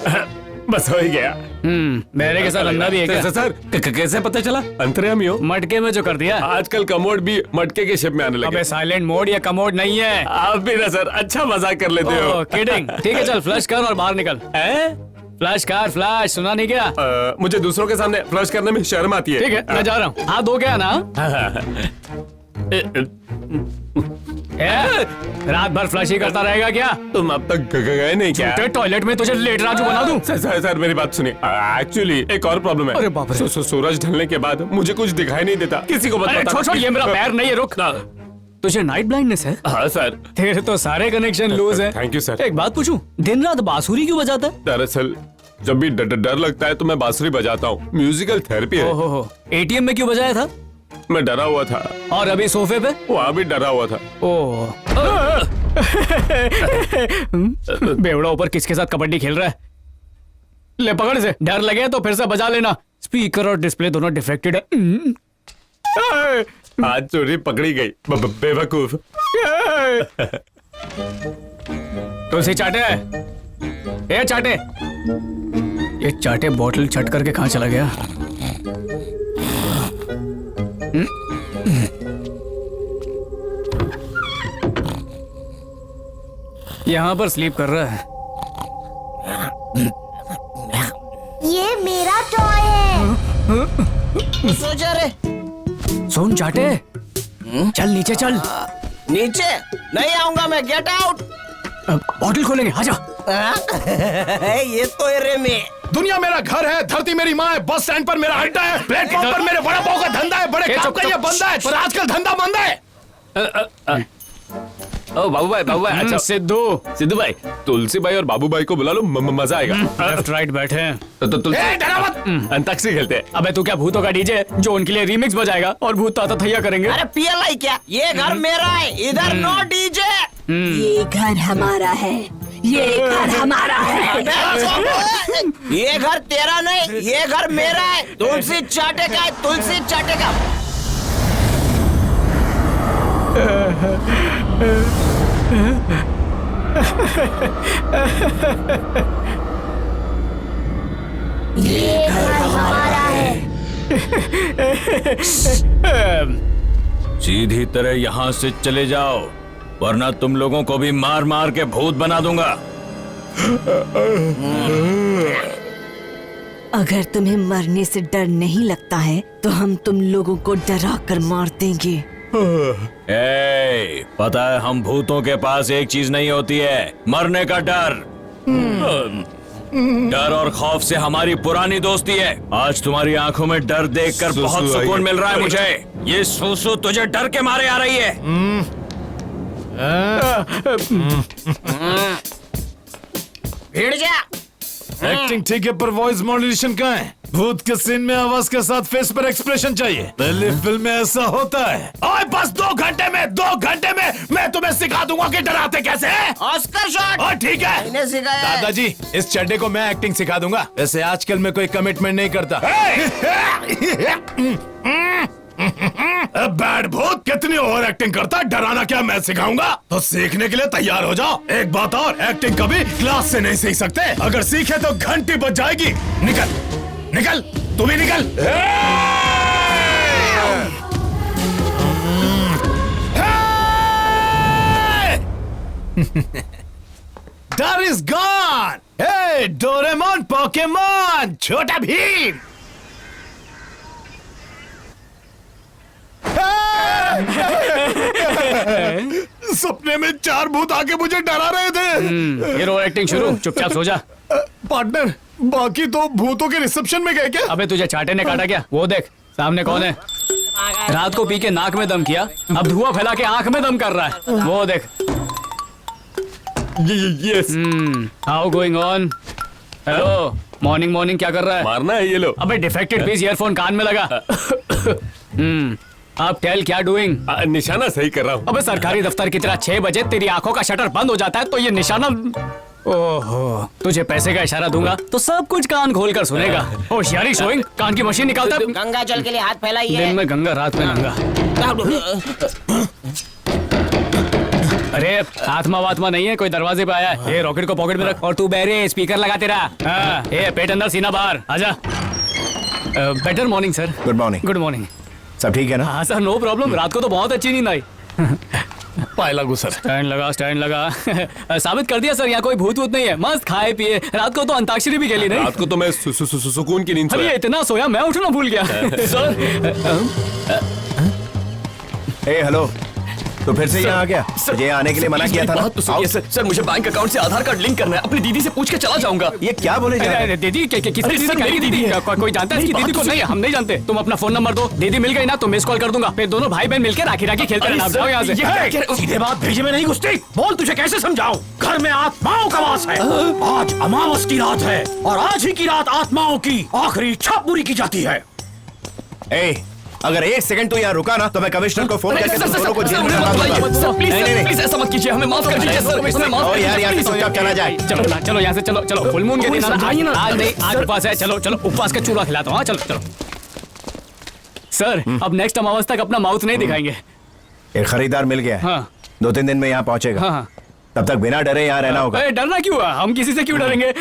बस हो ही गया। मेरे के साथ अंधा भी है क्या? सर कैसे पता चला? अंतर्यामी हो? मटके में जो कर दिया। आजकल कमोड भी मटके के शेप में आने लगे। अबे साइलेंट मोड या कमोड नहीं है। आप भी ना सर अच्छा मजाक कर लेते हो। किडिंग। ठीक है चल फ्लश कर और बाहर निकल। फ्लश कर, फ्लश सुना नहीं क्या? मुझे दूसरों के सामने फ्लश करने में शर्म आती है। ठीक है मैं जा रहा हूँ। हाँ दो क्या ना? रात भर फ्लश ही करता रहेगा क्या? तुम अब तक गए नहीं क्या? टॉयलेट में तुझे लेट राजू बना दूं? सर मेरी बात सुनिए, एक्चुअली एक और प्रॉब्लम है। अरे बाप रे। सूरज ढलने के बाद मुझे कुछ दिखाई नहीं देता, किसी को मत बता। छोड़ ये मेरा पैर नहीं है, रुक। तुझे नाइट ब्लाइंडनेस है? हाँ सर। तेरे तो सारे कनेक्शन लूज है। Thank you sir. एक बात पूछूं, दिन रात बांसुरी क्यों बजाता है? दरअसल जब भी डर लगता है तो मैं बांसुरी बजाता हूँ, म्यूजिकल थेरेपी है। ओहो, एटीएम में क्यों बजाया था? मैं डरा हुआ था। और अभी सोफे पे? वहाँ भी डरा हुआ था। ओह। बेवड़ा ऊपर किसके साथ कबड्डी खेल रहा है? ले पकड़ से, डर लगे तो फिर से बजा लेना। स्पीकर और डिस्प्ले दोनों डिफेक्टेड है। आज चोरी पकड़ी गई, बेवकूफ। तुलसी चाटे, ए चाटे, ये चाटे बोतल छट करके कहाँ चला गया? यहाँ पर स्लीप कर रहा है। ये मेरा टॉय है। सो जा रे। सुन चाटे, चल नीचे चल। नीचे नहीं आऊंगा मैं, गेट आउट। बोतल खोलेंगे, आजा। ये तो रे में दुनिया मेरा घर है, धरती मेरी माँ है, बस स्टैंड पर मेरा अड्डा है, प्लेटफॉर्म पर मेरे बड़ा पाव का धंधा है, बड़े काम का ये बंदा है, पर आजकल धंधा बंद है। ओ बाबू भाई अच्छा सिद्धू भाई, तुलसी भाई और बाबू भाई को बुला लो, मजा आएगा। लेफ्ट राइट बैठे हैं। तो तुलसी अंताक्षरी खेलते हैं। अबे तू क्या भूतों का डीजे जो उनके लिए रीमिक्स बजाएगा और भूत ताता थैया करेंगे? अरे पीएलआई क्या, ये घर मेरा है, इधर नो डीजे। ये घर हमारा है, ये घर हमारा है। ये घर तेरा नहीं, ये घर मेरा है। तुलसी चाटे का है, तुलसी चाटे का। ये घर हमारा है। सीधी तरह यहाँ से चले जाओ, वरना तुम लोगों को भी मार मार के भूत बना दूंगा। अगर तुम्हें मरने से डर नहीं लगता है तो हम तुम लोगों को डरा कर मार देंगे। पता है हम भूतों के पास एक चीज नहीं होती है, मरने का डर। डर और खौफ से हमारी पुरानी दोस्ती है। आज तुम्हारी आंखों में डर देखकर बहुत सुकून मिल रहा है मुझे। ये सूसू तुझे डर के मारे आ रही है। भिड़ जा। एक्टिंग ठीक है पर वॉइस मॉड्यूलेशन कहाँ है? भूत के सीन में आवाज के साथ फेस पर एक्सप्रेशन चाहिए। पहले फिल्म में ऐसा होता है। ओए बस 2 घंटे में मैं तुम्हें सिखा दूंगा कि डराते कैसे हैं। Oscar shot. और ठीक है मैंने सिखाया है। दादाजी इस चड्डे को मैं एक्टिंग सिखा दूंगा। वैसे आजकल मैं कोई कमिटमेंट नहीं करता। बैड भूत कितनी ओवर एक्टिंग करता है, डराना क्या मैं सिखाऊंगा? तो सीखने के लिए तैयार हो जाओ। एक बात और, एक्टिंग कभी क्लास से नहीं सीख सकते। अगर सीखे तो घंटी बज जाएगी। निकल तू भी निकल। डर is gone. Hey Doraemon, Pokemon, Chhota Bheem. सपने में 4 भूत आके मुझे डरा रहे थे। हीरो एक्टिंग शुरू, चुपचाप सो जा। पार्टनर, बाकी तो भूतों के रिसेप्शन में गए क्या? अबे तुझे चाटे ने काटा क्या? वो देख सामने कौन है। रात को पी के नाक में दम किया, अब धुआं फैला के आंख में दम कर रहा है। वो देख। Yes. How going on? Hello, morning क्या कर रहा है? मारना है ये लो। अबे डिफेक्टेड पीस ईयरफोन कान में लगा। अब टेल क्या डूइंग? निशाना सही कर रहा हूँ। अबे सरकारी दफ्तर की तरह 6 बजे तेरी आंखों का शटर बंद हो जाता है तो ये निशाना। ओहो, तुझे पैसे का इशारा दूंगा तो सब कुछ कान खोल कर सुनेगा। होशियारी शोइंग, कान की मशीन निकालता है। गंगा जल के लिए हाथ फैलाइए। दिन में गंगा, रात में नंगा। अरे आत्मा वात्मा नहीं है, कोई दरवाजे पे आया है। ये रॉकेट को पॉकेट में रख और तू बहरे स्पीकर लगा तेरा। हाँ, ये पेट अंदर सीना बाहर, आजा। Better morning sir. Good morning. Good morning. सब ठीक है ना? हाँ सर, नो प्रॉब्लम। रात को तो बहुत अच्छी नींद आई। पाए लागू सर। स्टैंड लगा। साबित कर दिया सर, यहाँ कोई भूत नहीं है। मस्त खाए पिए, रात को तो अंताक्षरी भी खेली। नहीं, रात को तो मैं सुकून की नींद सोया। अरे इतना सोया मैं उठना भूल गया। सर। हेलो, तो फिर से यहाँ आ गया? मुझे आने के लिए मना किया था ना? तो सुनिए सर, मुझे बैंक अकाउंट से आधार कार्ड लिंक करना है। अपनी दीदी से पूछ के चला जाऊंगा। ये क्या बोले जा रहे हैं? दीदी किसकी दीदी? कोई जानता है इसकी दीदी को? नहीं, हम नहीं जानते। तुम अपना फोन नंबर दो, दीदी मिल गई ना तो मिस कॉल कर दूंगा। फिर दोनों भाई बहन मिलकर राखी खेलते रहना। जाओ यहाँ से। सीधे बात भेजे में नहीं घुसती। बोल, तुझे कैसे समझाऊं? घर में आत्माओं का वास है। आज अमावस की रात है और आज ही की रात आत्माओं की आखिरी इच्छा पूरी की जाती है। अगर 1 सेकंड तो यहाँ रुका ना तो मैं कमिश्नर को फोन करके तुम दोनों को जेल में डाल दूंगा। प्लीज ऐसा मत कीजिए, हमें माफ कर दीजिए सर। यार चुपचाप चला जाए। चलो यहाँ से, चलो फुल मून के दिन आइए ना। आज नहीं, आज उपवास है। चलो उपवास का चूल्हा खिलाता हूँ। चलो सर, अब नेक्स्ट अमावस तक अपना माउथ नहीं दिखाएंगे। एक खरीदार मिल गया है। हाँ। 2-3 दिन में यहाँ पहुँचेगा। हाँ। तब तक बिना डरे यहाँ रहना होगा। डरना क्यों है? हम किसी से क्यों डरेंगे?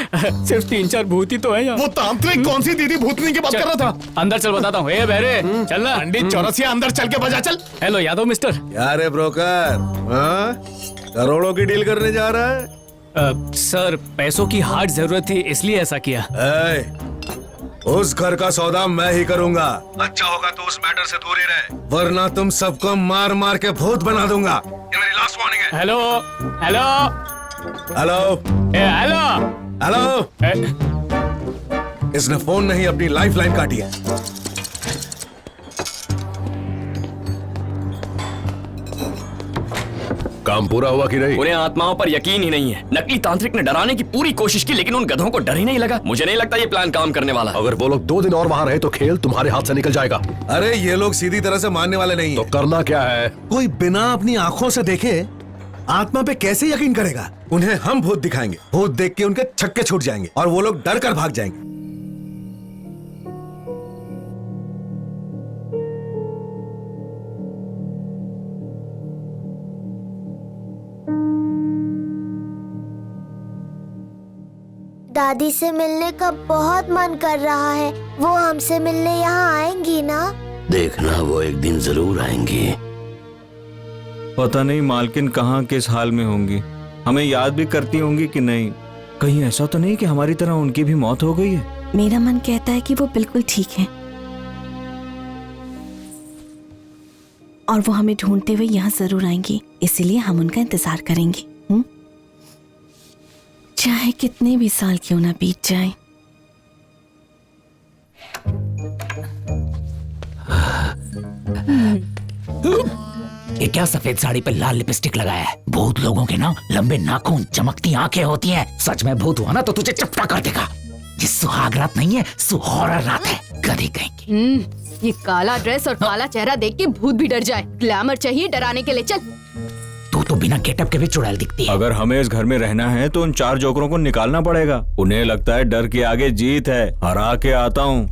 सिर्फ 3-4 भूत ही तो है यहाँ। वो तांत्रिक कौन सी दीदी भूतनी की बात कर रहा था? अंदर चल, बताता हूँ। ए बहरे, चलना। पंडित चौरसिया, अंदर चल के बजा चल। Hello Yadav mister. क्या रे ब्रोकर, करोड़ों की डील करने जा रहा है? सर, पैसों की हार्ड जरूरत थी इसलिए ऐसा किया। उस घर का सौदा मैं ही करूंगा। अच्छा होगा तो उस मैटर से दूर ही रहे, वरना तुम सबको मार मार के भूत बना दूंगा। ये मेरी लास्ट वार्निंग है। हेलो। इसने फोन नहीं अपनी लाइफ लाइन काटी है। काम पूरा हुआ कि नहीं? उन्हें आत्माओं पर यकीन ही नहीं है। नकली तांत्रिक ने डराने की पूरी कोशिश की लेकिन उन गधों को डर ही नहीं लगा। मुझे नहीं लगता ये प्लान काम करने वाला। अगर वो लोग 2 दिन और वहाँ रहे तो खेल तुम्हारे हाथ से निकल जाएगा। अरे ये लोग सीधी तरह से मानने वाले नहीं तो करना क्या है? कोई बिना अपनी आंखों से देखे आत्मा पे कैसे यकीन करेगा? उन्हें हम भूत दिखाएंगे, भूत देख के उनके छक्के छूट जाएंगे और वो लोग डर कर भाग जाएंगे। दादी से मिलने का बहुत मन कर रहा है। वो हमसे मिलने यहाँ आएंगी ना? देखना, वो एक दिन जरूर आएंगी। पता नहीं मालकिन कहाँ किस हाल में होंगी, हमें याद भी करती होंगी कि नहीं। कहीं ऐसा तो नहीं कि हमारी तरह उनकी भी मौत हो गई है? मेरा मन कहता है कि वो बिल्कुल ठीक है और वो हमें ढूंढते हुए यहाँ जरूर आएंगी, इसीलिए हम उनका इंतजार करेंगे। चाहे कितने भी साल क्यों ना बीत जाए। ये क्या सफेद साड़ी पे लाल लिपस्टिक लगाया है? भूत लोगों के ना लंबे नाखून, चमकती आंखें होती हैं। सच में भूत हुआ ना तो तुझे चपटा कर देगा। ये सुहाग रात नहीं है, सुहौरा रात है। गधी कहेंगे। ये काला ड्रेस और काला चेहरा देख के भूत भी डर जाए। ग्लैमर चाहिए डराने के लिए। चल। तू तो बिना गेटअप के भी चुड़ैल दिखती है। अगर हमें इस घर में रहना है तो उन 4 जोकरों को निकालना पड़ेगा। उन्हें लगता है डर के आगे जीत है। हरा के आता हूँ।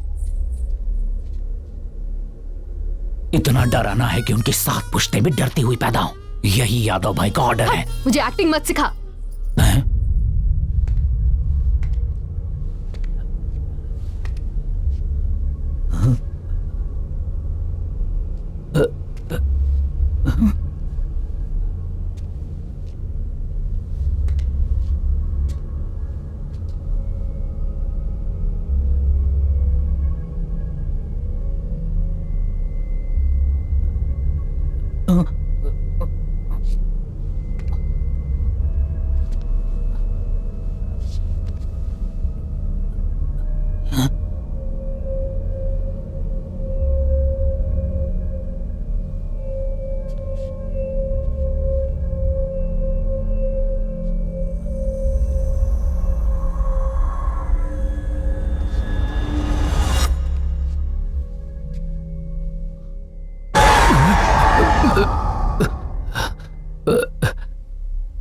इतना डराना है कि उनकी 7 पुश्तें भी डरती हुई पैदा हो। यही यादव भाई का ऑर्डर है। मुझे एक्टिंग मत सिखा।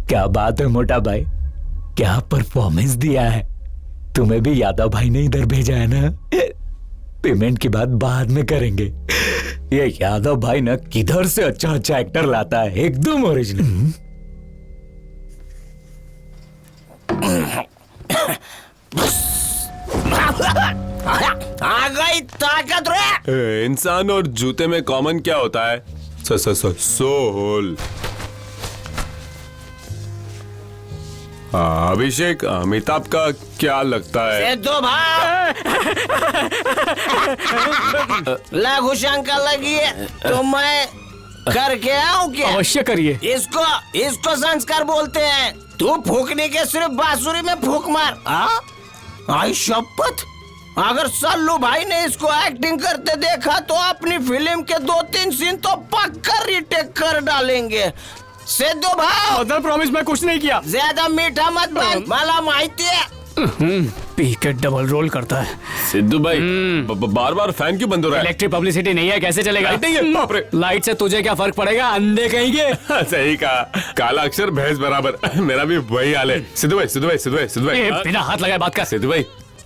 क्या बात है मोटा भाई, क्या परफॉर्मेंस दिया है। तुम्हें भी यादव भाई ने इधर भेजा है ना। पेमेंट की बात बाद में करेंगे। ये यादव भाई ना किधर से अच्छा अच्छा एक्टर लाता है, एकदम ओरिजिनल। आ गई ताकत रे। इंसान और जूते में कॉमन क्या होता है? सोल। अभिषेक, अमिताभ का क्या लगता है? तो भाई अंकल लगी है तो मैं करके आऊं क्या? अवश्य करिए। इसको संस्कार बोलते हैं। तू फूकने के सिर्फ बांसुरी में फूक मार। आई शपथ, अगर सल्लू भाई ने इसको एक्टिंग करते देखा तो अपनी फिल्म के 2-3 सीन तो पक्का रीटेक कर डालेंगे। सिद्धू भाई, अदर प्रॉमिस मैं कुछ नहीं किया। ज्यादा मीठा मत बन, मला माहिती है। पी के डबल रोल करता है। सिद्धू भाई बार बार फैन क्यों बंद हो रहा है? इलेक्ट्रिक पब्लिसिटी नहीं है, कैसे चलेगा? लाइट नहीं है, बाप रे। लाइट से तुझे क्या फर्क पड़ेगा, अंधे कहेंगे। सही कहा, काला अक्षर भैंस बराबर। मेरा भी वही हाल है। सिद्धू भाई बिना हाथ लगाए बात कर। सिद्धू भाई,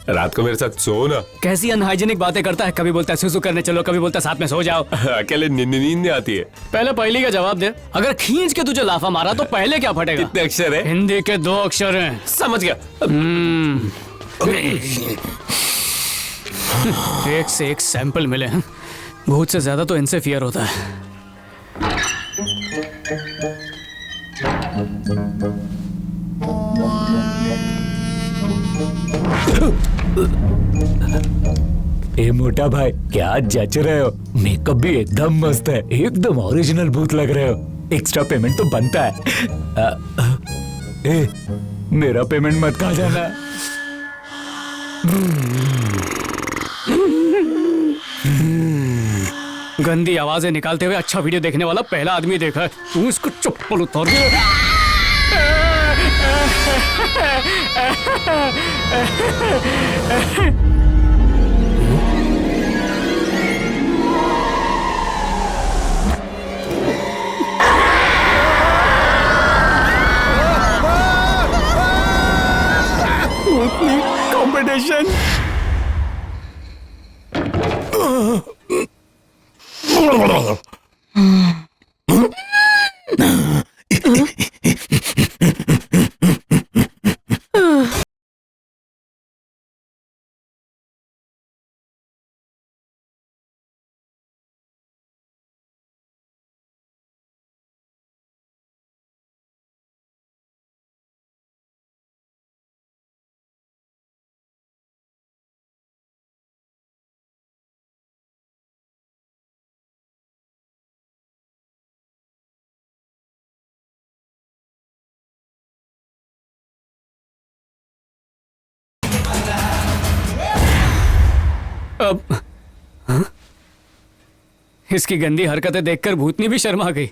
रात को मेरे साथ सो ना। कैसी अनहाइजीनिक बातें करता है। कभी बोलता है सुसु करने चलो, कभी बोलता है साथ में सो जाओ। अकेले नींद नहीं आती है। पहले पहली का जवाब दे। अगर खींच के तुझे लाफा मारा तो पहले क्या फटेगा? कितने अक्षर है? हिंदी के 2 अक्षर हैं। समझ गया। एक से एक सैंपल मिले हैं। भूत से ज्यादा तो इनसे फियर होता है। ए मोटा भाई, क्या जच रहे हो? मेकअप भी एकदम मस्त है, एकदम ओरिजिनल भूत लग रहे हो। एक्स्ट्रा पेमेंट तो बनता है। ए, मेरा पेमेंट मत खा जाना। गंदी आवाजें निकालते हुए अच्छा वीडियो देखने वाला पहला आदमी देखा है। तू इसको चप्पल उतार दे। कंपटीशन। अब हाँ? इसकी गंदी हरकतें देखकर भूतनी भी शर्मा गई।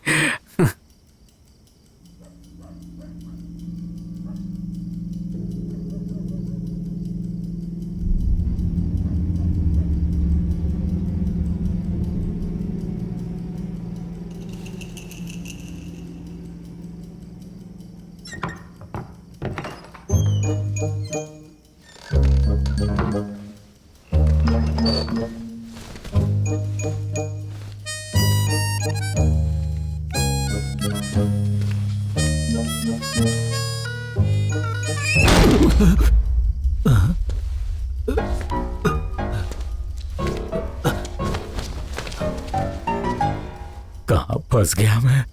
कहाँ फंस गया मैं?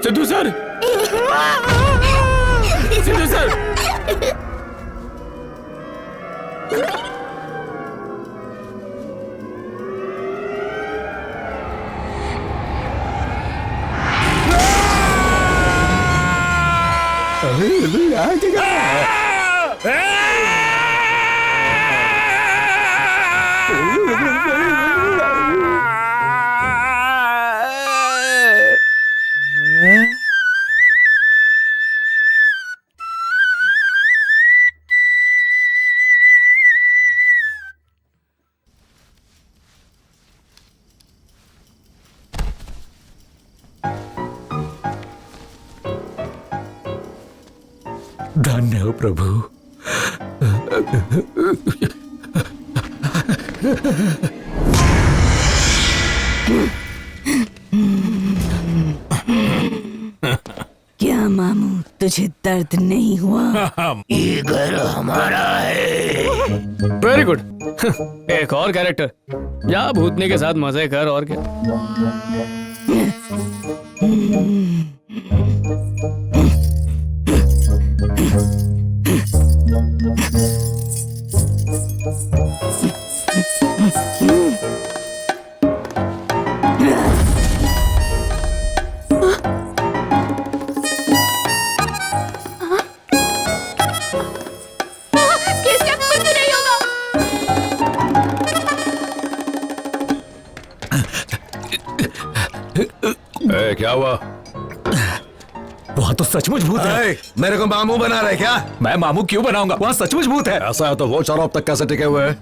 सिद्धू सर, सिद्धू सर, धन्य हो प्रभु। क्या मामू, तुझे दर्द नहीं हुआ? ये घर हमारा है। Very good. एक और कैरेक्टर। जा भूतनी के साथ मजे कर, और क्या। क्या हुआ? वहाँ तो सचमुच भूत है। मेरे को मामू बना रहे क्या? मैं मामू क्यों बनाऊंगा? वहाँ सचमुच भूत है। ऐसा है तो वो चारों अब तक कैसे टिके हुए हैं?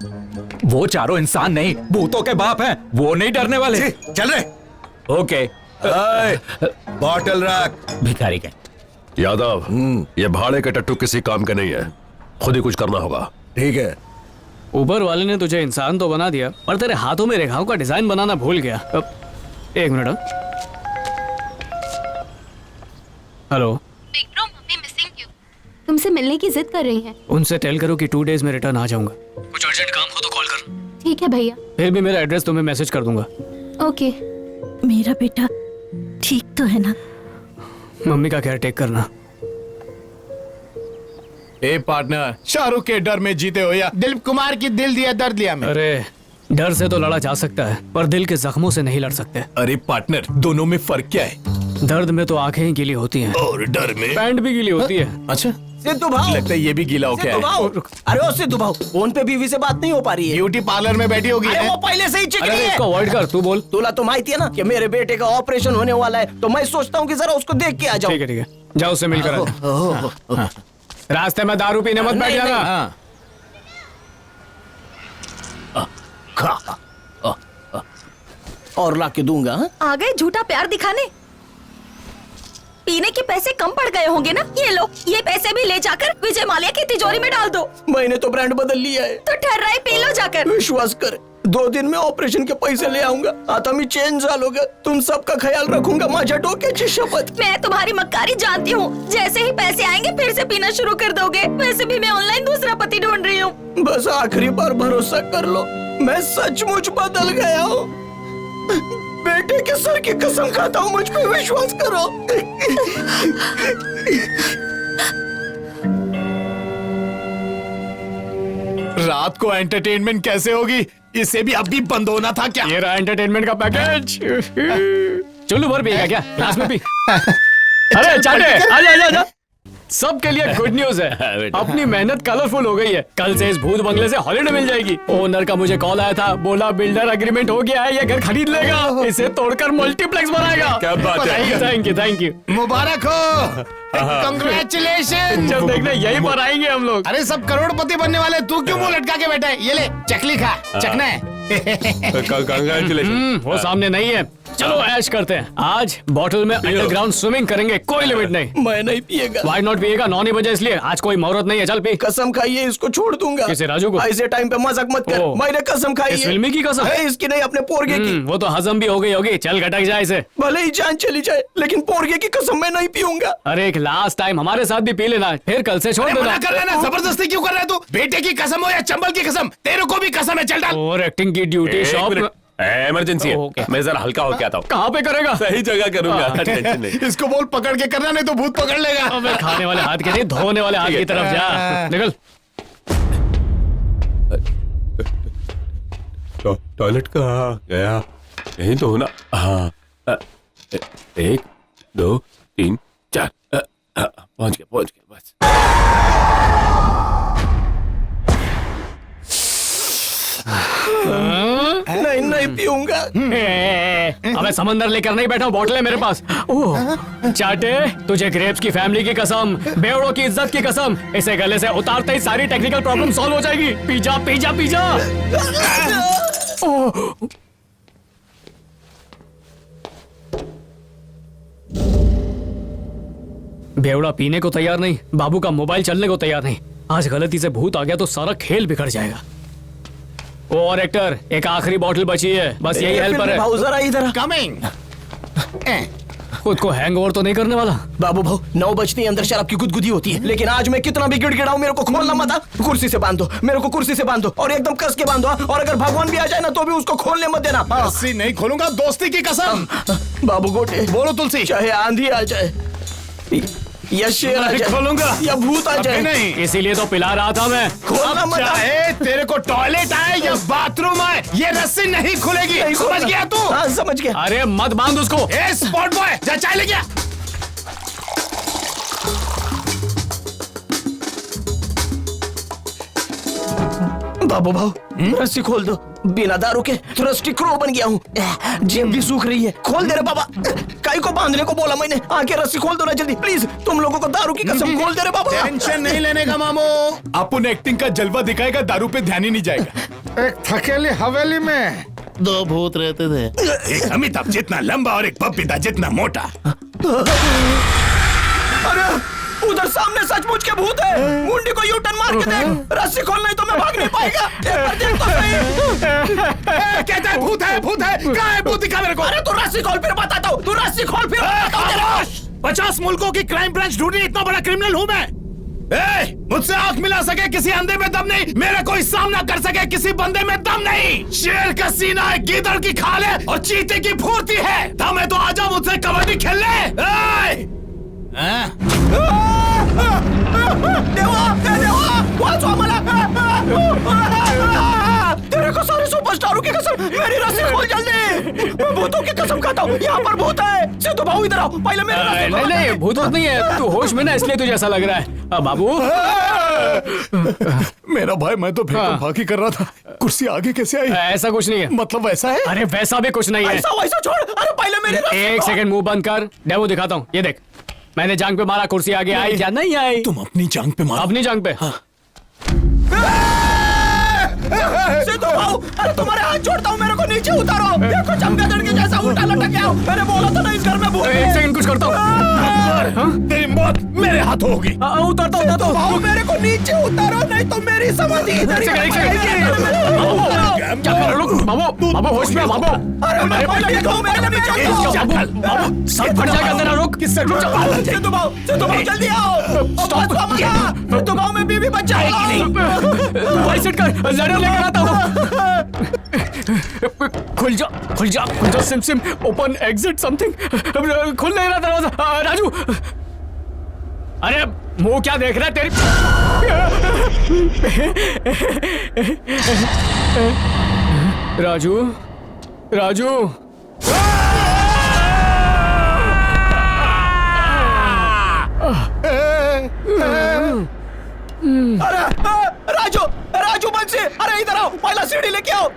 वो चारों इंसान नहीं, भूतों के बाप हैं। वो नहीं डरने वाले। चल रहे। ओके। बॉटल रख। भिखारी के। यादव, ये भाड़े के टट्टू किसी काम के नहीं है, खुद ही कुछ करना होगा। ठीक है। ऊपर वाले ने तुझे इंसान तो बना दिया, पर तेरे हाथों में रेखाओं का डिजाइन बनाना भूल गया। अब एक मिनट। हेलो। तुमसे मिलने की जिद कर रही हैं। उनसे टेल करो कि 2 डेज में रिटर्न आ जाऊंगा। कुछ अर्जेंट काम हो तो कॉल कर। ठीक है भैया। फिर भी मेरा एड्रेस तुम्हें मैसेज कर दूंगा। ओके। मेरा बेटा ठीक तो है ना? मम्मी का केयर टेक करना। ए पार्टनर, शाहरुख के डर में जीते हो या दिलीप कुमार की दिल दिया दर्द लिया में? अरे डर से तो लड़ा जा सकता है, पर दिल के जख्मों से नहीं लड़ सकते। अरे पार्टनर, दोनों में फर्क क्या है? दर्द में तो आंखें ही गीली होती हैं, और डर में पैंट भी गीली होती है। अच्छा, सिद्धू भाऊ, लगता है ये भी गीला हो गया है। अरे ओ सिद्धू भाऊ, फोन पे बीवी से बात नहीं हो पा रही है। ब्यूटी पार्लर में बैठी होगी। अरे वो पहले से ही चिकनी अरे है। इसको अवॉइड कर, तू बोल। तुला तो माहिती है ना कि मेरे बेटे का ऑपरेशन होने वाला है, तो मैं सोचता हूँ कि जरा उसको देख के आ जाऊँ। ठीक है, जाओ उससे मिलकर आ जा। रास्ते में दारू पीने मत बैठ जाना। और ला के दूंगा। आ गए झूठा प्यार दिखाने। पीने के पैसे कम पड़ गए होंगे ना? ये लो, ये पैसे भी ले जाकर विजय माल्या की तिजोरी में डाल दो। मैंने तो ब्रांड बदल लिया है। तो ठहराए पी लो जाकर। विश्वास कर, 2 दिन में ऑपरेशन के पैसे ले आऊंगा। आता मी चेन झालोगा। तुम सबका ख्याल रखूंगा, माझ्या डोक्याची शपथ। मैं तुम्हारी मक्कारी जानती हूँ। जैसे ही पैसे आएंगे फिर से पीना शुरू कर दोगे। वैसे भी मैं ऑनलाइन दूसरा पति ढूंढ रही हूँ। बस आखिरी बार भरोसा कर लो, मैं सचमुच बदल गया हूँ। बेटे के सर की कसम खाता हूँ, मुझ पे विश्वास करो। रात को एंटरटेनमेंट कैसे होगी? इसे भी अभी बंद होना था क्या? ये रहा एंटरटेनमेंट का पैकेज। चलो भर पिएगा क्या? क्लास में पी। अरे चाटे, आजा आजा आजा। सबके लिए गुड न्यूज है। अपनी मेहनत कलरफुल हो गई है। कल से इस भूत बंगले से हॉलिडे मिल जाएगी। ओनर का मुझे कॉल आया था, बोला बिल्डर एग्रीमेंट हो गया है, ये घर खरीद लेगा, इसे तोड़कर मल्टीप्लेक्स बनाएगा। क्या बात है। Thank you thank you. मुबारक हो, कंग्रेचुलेशन। जब देखने यहीं पर आएंगे हम लोग। अरे सब करोड़पति बनने वाले, तू क्यों मुंह लटका के बैठा है? ये ले चकली खा, चखना है। वो सामने नहीं है। चलो ऐश करते हैं। आज बॉटल में अंडरग्राउंड स्विमिंग करेंगे, कोई लिमिट नहीं। मैं नहीं पिएगा। वाई नॉट पिएगा? 9 ही बजे इसलिए। आज कोई मुहूर्त नहीं है, चल पी। कसम खाइए, इसको छोड़ दूंगा। किसे? राजू को? ऐसे टाइम पे मजाक मत कर। मैंने कसम खाई है। इस फिल्मी की कसम? इसकी नहीं, अपने पोरगे की। वो तो हजम भी हो गई होगी। चल घटक जाए इसे। भले ही जान चली जाए, लेकिन पोरगे की कसम मैं नहीं पीऊंगा। अरे एक लास्ट टाइम हमारे साथ भी पी लेना, फिर कल से छोड़ देना। कर रहा है, जबरदस्ती क्यों कर रहा है तू? बेटे की कसम हो या चंबल की कसम, तेरे को भी कसम है। चल डाल। और एक्टिंग की ड्यूटी शॉप में इमरजेंसी है। मैं जरा हल्का होके आता हूँ। कहाँ पे करेगा? सही जगह करूंगा, टेंशन नहीं। इसको बोल पकड़ के करना, नहीं तो भूत पकड़ लेगा। अबे खाने वाले हाथ के नहीं, धोने वाले हाथ की तरफ जा। निकल। टॉयलेट कहाँ गया? यही तो होना। हाँ, 1 2 3 4 पहुंच गया बस। नहीं पीऊंगा। अबे समंदर लेकर नहीं बैठा, बॉटल है मेरे पास। ओह चाटे, तुझे ग्रेप्स की फैमिली की कसम, बेवड़ों की इज्जत की कसम, इसे गले से उतारते ही सारी टेक्निकल प्रॉब्लम सॉल्व हो जाएगी। Pizza pizza pizza. बेवड़ा पीने को तैयार नहीं, बाबू का मोबाइल चलने को तैयार नहीं। आज गलती से भूत आ गया तो सारा खेल बिगड़ जाएगा। और एक्टर, एक आखिरी बॉटल बची है, बस यही हेल्पर है। भाऊ जरा इधर। कमिंग। खुद को हैंगओवर तो नहीं करने वाला? बाबू भाऊ, 9 बजते ही अंदर शराब की गुदगुदी होती है, लेकिन आज मैं कितना भी गिड़गिड़ाऊं, मेरे को खोलना मत। कुर्सी से बांधो, मेरे को कुर्सी से बांधो और एकदम कस के बांधो। और अगर भगवान भी आ जाए ना तो भी उसको खोलने मत देना। रस्सी नहीं खोलूंगा, दोस्ती की कसम। बाबू गोटे बोलो तुलसी। चाहे आंधी आ जाए या शेर आ जाए, खोलूंगा या भूत आ जाए नहीं। इसीलिए तो पिला रहा था मैं। खोलना मत। चाहे तेरे को टॉयलेट आए या बाथरूम आए, ये रस्सी नहीं खुलेगी। समझ गया तू? हाँ समझ गया। अरे मत बांध उसको। स्पॉट बॉय, जा चाय ले गया। बाबू भाऊ, रस्सी खोल दो। बिना दारू के थ्रस्टी क्रो बन गया हूँ। जेब भी सूख रही है। खोल दे रे बाबा। काई को बांधने को बोला मैंने? आके रस्सी खोल दो ना जल्दी प्लीज। तुम लोगों को दारू की कसम, खोल दे रे बाबा। टेंशन नहीं लेने का मामू। अपन एक्टिंग का जलवा दिखाएगा, दारू पे ध्यान ही नहीं जाएगा। एक थकेली हवेली में 2 भूत रहते थे, एक अमिताभ जितना लंबा और एक पपीता जितना मोटा। अरे उधर सामने सचमुच के भूत है। मुंडी को यूटर्न मार के देख। रस्सी खोल, नहीं तो मैं भाग नहीं पाएगा। देख तो सही। कहता है भूत है, भूत है। कहाँ है भूत? दिखा मेरे को। अरे तू रस्सी खोल फिर बताता हूँ। तू रस्सी खोल फिर बताता हूँ। 50 मुल्कों की क्राइम ब्रांच ढूंढी, इतना बड़ा क्रिमिनल हूँ मैं। मुझसे आंख मिला सके किसी अंधे में दम नहीं, मेरा कोई सामना कर सके किसी बंदे में दम नहीं। शेर का सीना है, गीदड़ की खाल है और चीते की फुर्ती है। दम है तो आजा मुझसे कबड्डी खेलने। तेरे को सारे सुपरस्टारों की कसम, मेरी रस्सी खोल जल्दी। मैं भूतों की कसम खाता हूँ, यहाँ पर भूत है। सिद्धू भाऊ इधर आओ, पहले मेरे रस्सी खोल। नहीं भूत नहीं है, तू होश में ना, इसलिए तुझे ऐसा लग रहा है। अब बाबू मेरा भाई, मैं तो भागी कर रहा था। कुर्सी आगे कैसे आई? ऐसा कुछ नहीं है। मतलब वैसा है? अरे वैसा भी कुछ नहीं है। ऐसा वैसा छोड़। अरे पहले मेरी रस्सी। एक सेकंड मुंह बंद कर, डेमो दिखाता हूँ। ये देख, मैंने जांग पे मारा, कुर्सी आगे आई या नहीं आई? तुम अपनी जांग पे मारा? अपनी जांग पे। सिद्धू भाऊ, अरे तुम्हारे हाथ छोड़ता हूँ, मेरे को नीचे उतारो। देखो चमगादड़ के जैसा उल्टा लटक गया हूँ। मैंने बोला था ना इस घर में भूत है। एक सेकंड कुछ करता हूँ। तेरी मौत मेरे हाथों होगी। उतारता हूँ। भाऊ मेरे को नीचे उतारो, नहीं तो मेरी समाधि इधर ही बाबू होश में। बाबू सब फट जाएगा तेरा। रुक, किससे रुक जा। सिद्धू भाऊ जल्दी आओ। सिद्धू भाऊ में बीवी बच्चा है। सेट कर, लड़े लेकर आता हूँ। खुल जा SIM SIM, open exit something. खुल नहीं रहा दरवाजा। राजू, अरे मुंह क्या देख रहा है तेरी? राजू अरे राजू राजू बंसी, अरे इधर आओ, पहला सीढ़ी लेके आओ,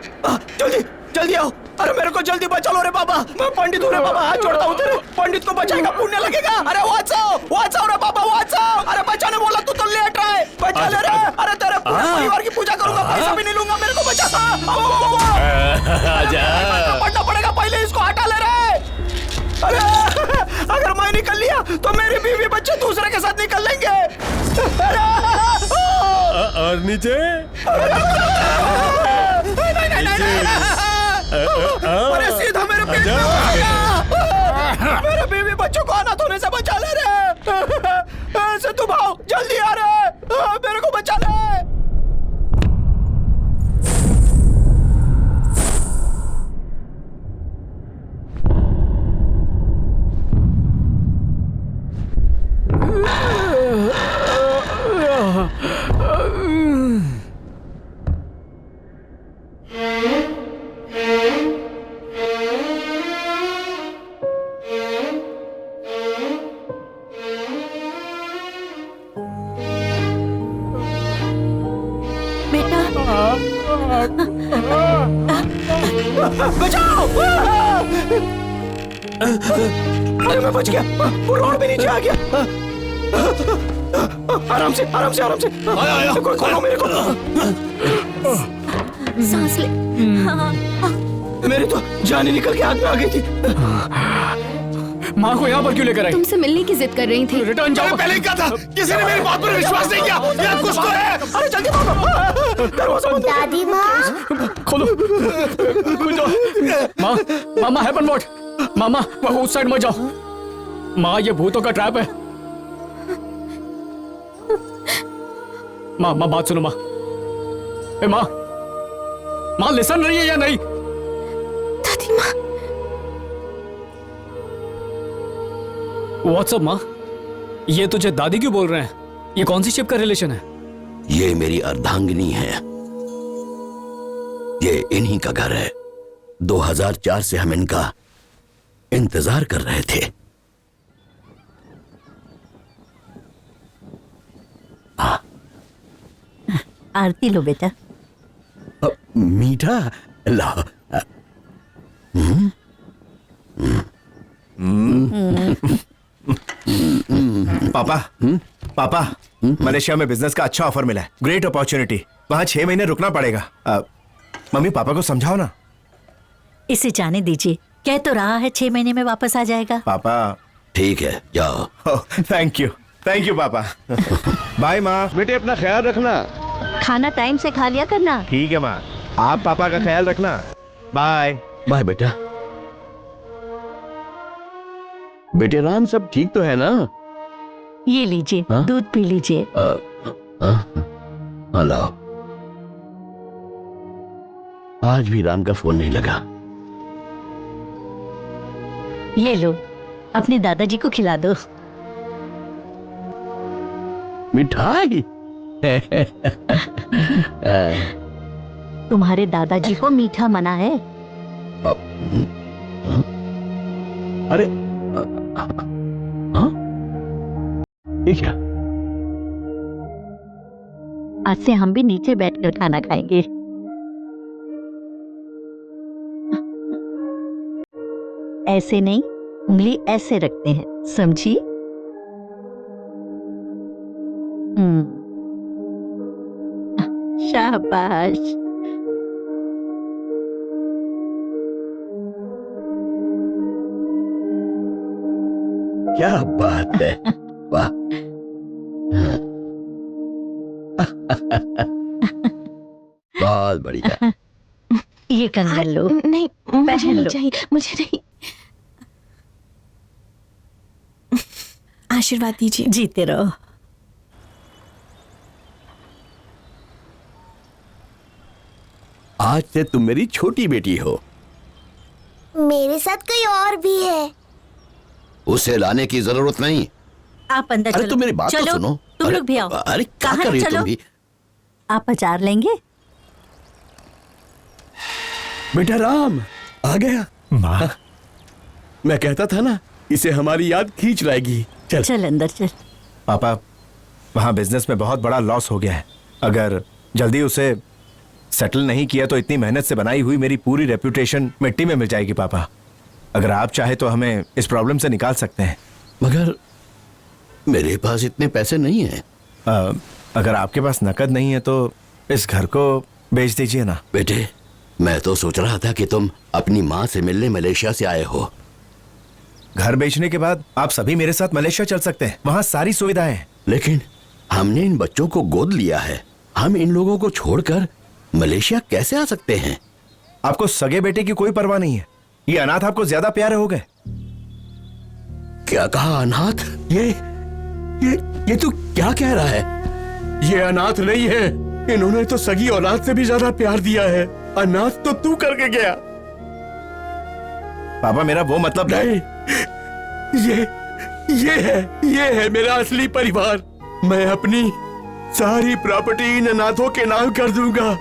जल्दी जल्दी आओ। अरे मेरे को जल्दी बचा लो रे बाबा, मैं पंडित हूँ रे बाबा, हाथ जोड़ता हूँ तेरे, पंडित को बचाएगा पुण्य लगेगा। अरे वाचाओ रे बाबा, वाचाओ। अरे बचाने बोला तू तो लेट रहा है, बचा ले रे। अरे तेरे पूरे परिवार की पूजा करूंगा, पैसा भी नहीं लूंगा, मेरे को बचा। पढ़ना पड़ेगा, पहले इसको हटा ले रे। अरे अगर मैं निकल लिया तो मेरी बीवी बच्चे दूसरे के साथ निकल लेंगे। और नीचे अरे सीधा मेरे पेट में मारेगा। मेरे बीवी बच्चों को अनाथ होने से बचा ले रे। सिद्धू भाव जल्दी आ रे, मेरे को बचा ले। बचाओ! अरे मैं बच गया, वो रोड पे नीचे आ गया। आराम से आराम से आराम से, कोई खोलो मेरे को। सांस ले। मेरी तो जान ही निकल के हाथ में आ गई थी। माँ को यहाँ पर क्यों लेकर आई? तुमसे मिलने की जिद कर रही थी। रिटर्न जाओ। पहले ही कहा था, किसी ने मेरी बात पर विश्वास नहीं किया। यार कुछ तो है। अरे जल्दी भागो, दरवाजा बंद। दादी माँ खोलो। माँ मामा हैपन व्हाट? मामा उस साइड मत जाओ। माँ ये भूतों का ट्रैप है। माँ बात सुनो माँ। ए माँ लिसन रही है या नहीं? दादी माँ। व्हाट्सअप माँ, ये तुझे दादी क्यों बोल रहे हैं? ये कौन सी शिप का रिलेशन है? ये मेरी अर्धांगिनी है, ये इन्हीं का घर है। 2004 से हम इनका इंतजार कर रहे थे। आरती लो बेटा। मीठा ला। पापा मलेशिया में बिजनेस का अच्छा ऑफर मिला है, ग्रेट अपॉर्चुनिटी। वहाँ 6 महीने रुकना पड़ेगा। मम्मी पापा को समझाओ ना। इसे जाने दीजिए, कह तो रहा है 6 महीने में वापस आ जाएगा। पापा ठीक है जाओ। थैंक यू पापा। बाय माँ। बेटे अपना ख्याल रखना, खाना टाइम से खा लिया करना। ठीक है माँ, आप पापा का ख्याल रखना। बाय बाय बेटा। बेटे राम सब ठीक तो है ना? ये लीजिए, दूध पी लीजिए। हेलो, आज भी राम का फोन नहीं लगा। ये लो, अपने दादाजी को खिला दो। मिठाई? तुम्हारे दादाजी को मीठा मना है। अरे ये क्या? आज से हम भी नीचे बैठकर खाना खाएंगे। ऐसे नहीं, उंगली ऐसे रखते हैं, समझी? शाबाश। क्या बात है, वाह। बहुत बढ़िया। ये कंगन लो। नहीं, मुझे लो। नहीं चाहिए, मुझे नहीं। आशीर्वाद दीजिए। जीते रहो। आज से तुम मेरी छोटी बेटी हो। मेरे साथ कोई और भी है। उसे लाने की जरूरत नहीं। आप अंदर चलो। अरे तुम मेरी बात तो सुनो। तुम लोग भी आओ। अरे क्या कर रही हो तुम भी? आप अचार लेंगे? बेटा राम आ गया। माँ, मैं कहता था ना, इसे हमारी याद खींच लाएगी। चल चल अंदर चल। पापा वहाँ बिजनेस में बहुत बड़ा लॉस हो गया है। अगर जल्दी उसे सेटल नहीं किया तो इतनी मेहनत से बनाई हुई मेरी पूरी रेप्यूटेशन मिट्टी में मिल जाएगी। पापा, अगर आप चाहे तो हमें इस प्रॉब्लम से निकाल सकते हैं। मगर मेरे पास इतने पैसे नहीं हैं। अगर आपके पास नकद नहीं है तो इस घर को बेच दीजिए ना। बेटे, मैं तो सोच रहा था कि तुम अपनी माँ से मिलने मलेशिया से आए हो। घर बेचने के बाद आप सभी मेरे साथ मलेशिया चल सकते हैं, वहाँ सारी सुविधाएं हैं। लेकिन हमने इन बच्चों को गोद लिया है, हम इन लोगों को छोड़कर मलेशिया कैसे आ सकते हैं? आपको सगे बेटे की कोई परवाह नहीं है। ये अनाथ आपको ज्यादा प्यारे हो गए। क्या कहा? अनाथ? ये तू क्या कह रहा है? ये अनाथ नहीं है, इन्होंने तो सगी औलाद से भी ज्यादा प्यार दिया है। अनाथ तो तू करके गया। पापा, मेरा वो मतलब नहीं। ये है मेरा असली परिवार। मैं अपनी सारी प्रॉपर्टी इन अनाथों के नाम कर दूंगा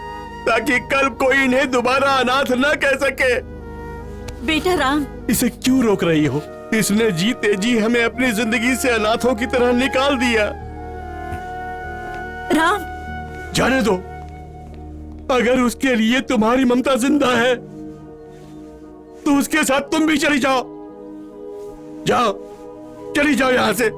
ताकि कल कोई इन्हें दोबारा अनाथ न कह सके। बेटा राम, इसे क्यों रोक रही हो? इसने जीते जी हमें अपनी जिंदगी से अनाथों की तरह निकाल दिया। राम, जाने दो। अगर उसके लिए तुम्हारी ममता जिंदा है तो उसके साथ तुम भी चली जाओ। चली जाओ यहां से।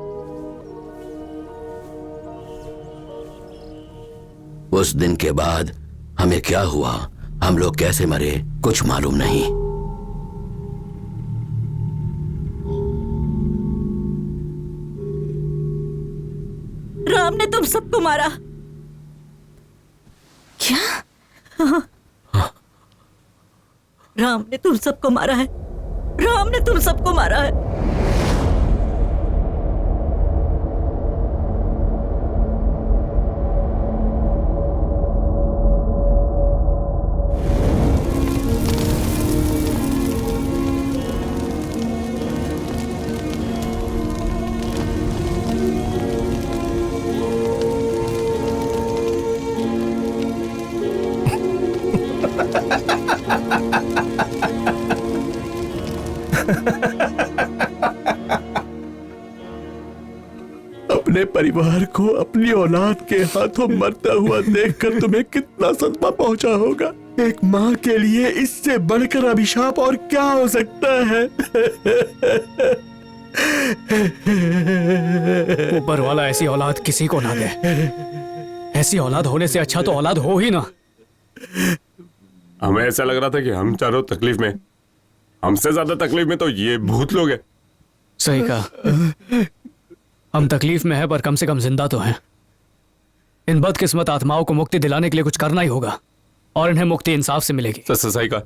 उस दिन के बाद हमें क्या हुआ, हम लोग कैसे मरे, कुछ मालूम नहीं। राम ने तुम सबको मारा। क्या? राम ने तुम सबको मारा है। राम ने तुम सबको मारा है। अपने परिवार को अपनी औलाद के हाथों मरता हुआ देखकर तुम्हें कितना सदमा पहुंचा होगा। एक माँ के लिए इससे बढ़कर अभिशाप और क्या हो सकता है? ऊपर वाला ऐसी औलाद किसी को ना दे। ऐसी औलाद होने से अच्छा तो औलाद हो ही ना। हमें ऐसा लग रहा था कि हम चारों तकलीफ में, हमसे ज्यादा तकलीफ में तो ये भूत लोग हैं। सही कहा। हम तकलीफ में हैं पर कम से कम जिंदा तो हैं। इन बदकिस्मत आत्माओं को मुक्ति दिलाने के लिए कुछ करना ही होगा और इन्हें मुक्ति इंसाफ से मिलेगी। सही कहा।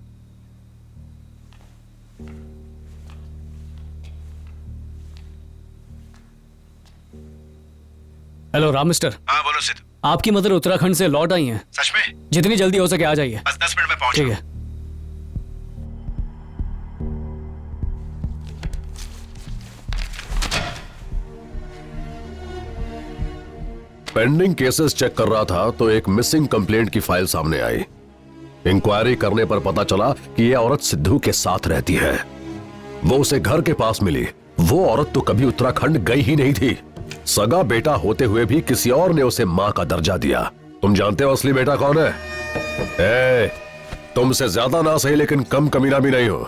Hello Ram mister. हाँ बोलो सिद्धू। आपकी मदर उत्तराखंड से लौट आई हैं। सच में? जितनी जल्दी हो सके आ जाइए। बस 10 मिनट में पहुंच। ठीक है। पेंडिंग केसेस चेक कर रहा था तो एक मिसिंग कंप्लेंट की फाइल सामने आई। इंक्वायरी करने पर पता चला कि यह औरत सिद्धू के साथ रहती है। वो उसे घर के पास मिली। वो औरत तो कभी उत्तराखंड गई ही नहीं थी। सगा बेटा होते हुए भी किसी और ने उसे मां का दर्जा दिया। तुम जानते हो असली बेटा कौन है? तुमसे ज्यादा ना सही लेकिन कम कमीना भी नहीं हो।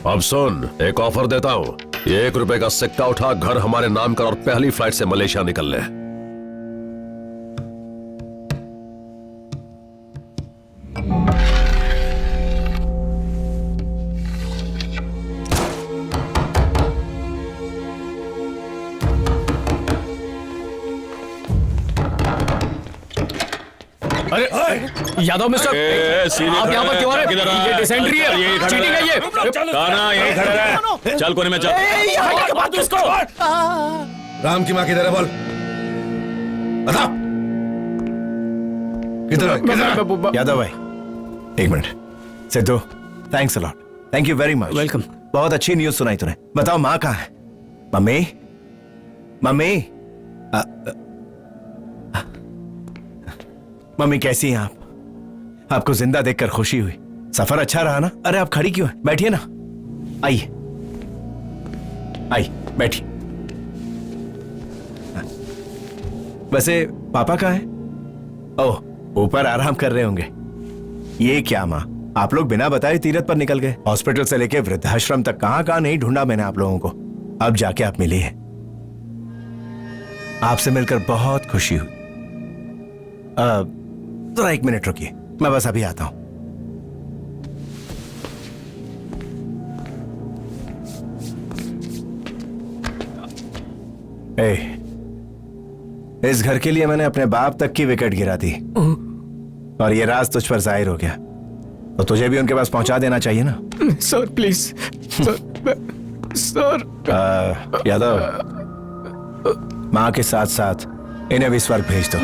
अब सुन, एक ऑफर देता हूँ। ये 1 रुपए का सिक्का उठा, घर हमारे नाम कर और पहली फ्लाइट से मलेशिया निकल ले। अरे यादव मिस्टर, आप यहाँ पर क्यों आ रहे हैं? ये डिसेंट्री है, चीटिंग है ये। काना यहीं खड़े रहे। चल कोने में चल। राम की माँ किधर है बोल? बता। किधर है? यादव भाई, 1 minute. Sidhu, thanks a lot. Thank you very much. Welcome. बहुत अच्छी न्यूज सुनाई तूने। बताओ माँ कहाँ है? मम्मी, मम्मी, मम्मी कैसी हैं आप? आपको जिंदा देखकर खुशी हुई। सफर अच्छा रहा ना? अरे आप खड़ी क्यों हैं? बैठिए ना। आइए आइए बैठिए। वैसे पापा कहाँ हैं? ओह, ऊपर आराम कर रहे होंगे। ये क्या माँ, आप लोग बिना बताए तीरथ पर निकल गए। हॉस्पिटल से लेके वृद्धाश्रम तक कहाँ नहीं ढूंढा मैंने आप लोगों को। अब जाके आप मिली है। आपसे मिलकर बहुत खुशी हुई। जरा 1 मिनट रुकिए, मैं बस अभी आता हूं। इस घर के लिए मैंने अपने बाप तक की विकेट गिरा दी और ये राज तुझ पर जाहिर हो गया, तो तुझे भी उनके पास पहुंचा देना चाहिए ना। Sir please sir. यादव, माँ के साथ साथ इन्हें भी स्वर्ग भेज दो।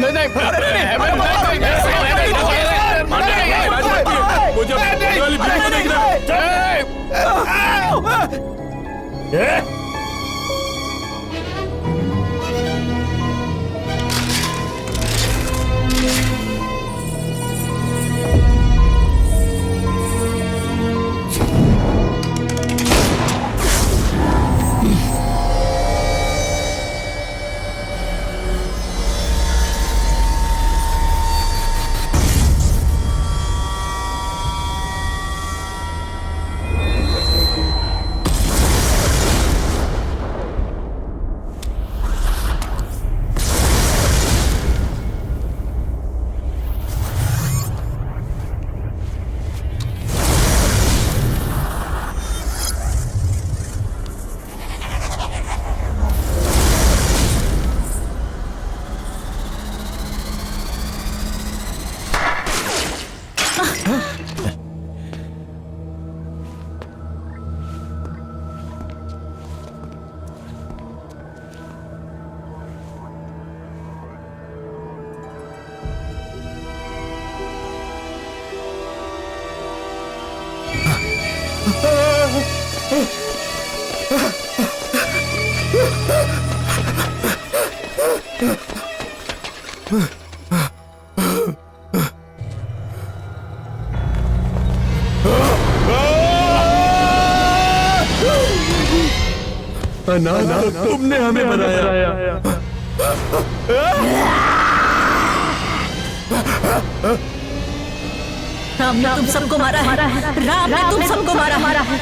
ना तुमने हमें बनाया। राम ने तुम सबको मारा है। राम ने तुम सबको मारा है।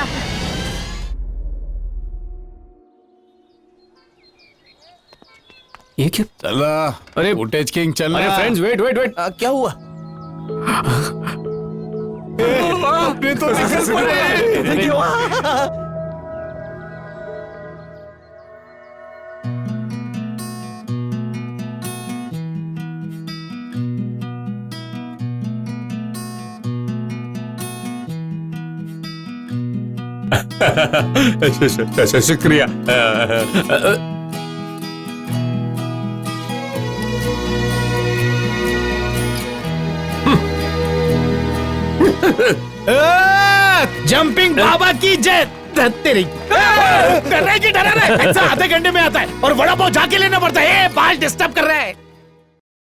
ये क्या? चला, अरे फुटेज किंग चलना। अरे फ्रेंड्स, वेट वेट वेट। क्या हुआ? आपने तो निकल पड़े। शुक्रिया। जंपिंग बाबा की जय। तेरी कर रहा है कि डरा रहा है? ऐसा आधे घंटे में आता है और वड़ा पाव जाके लेना पड़ता है। बाल डिस्टर्ब कर रहा है।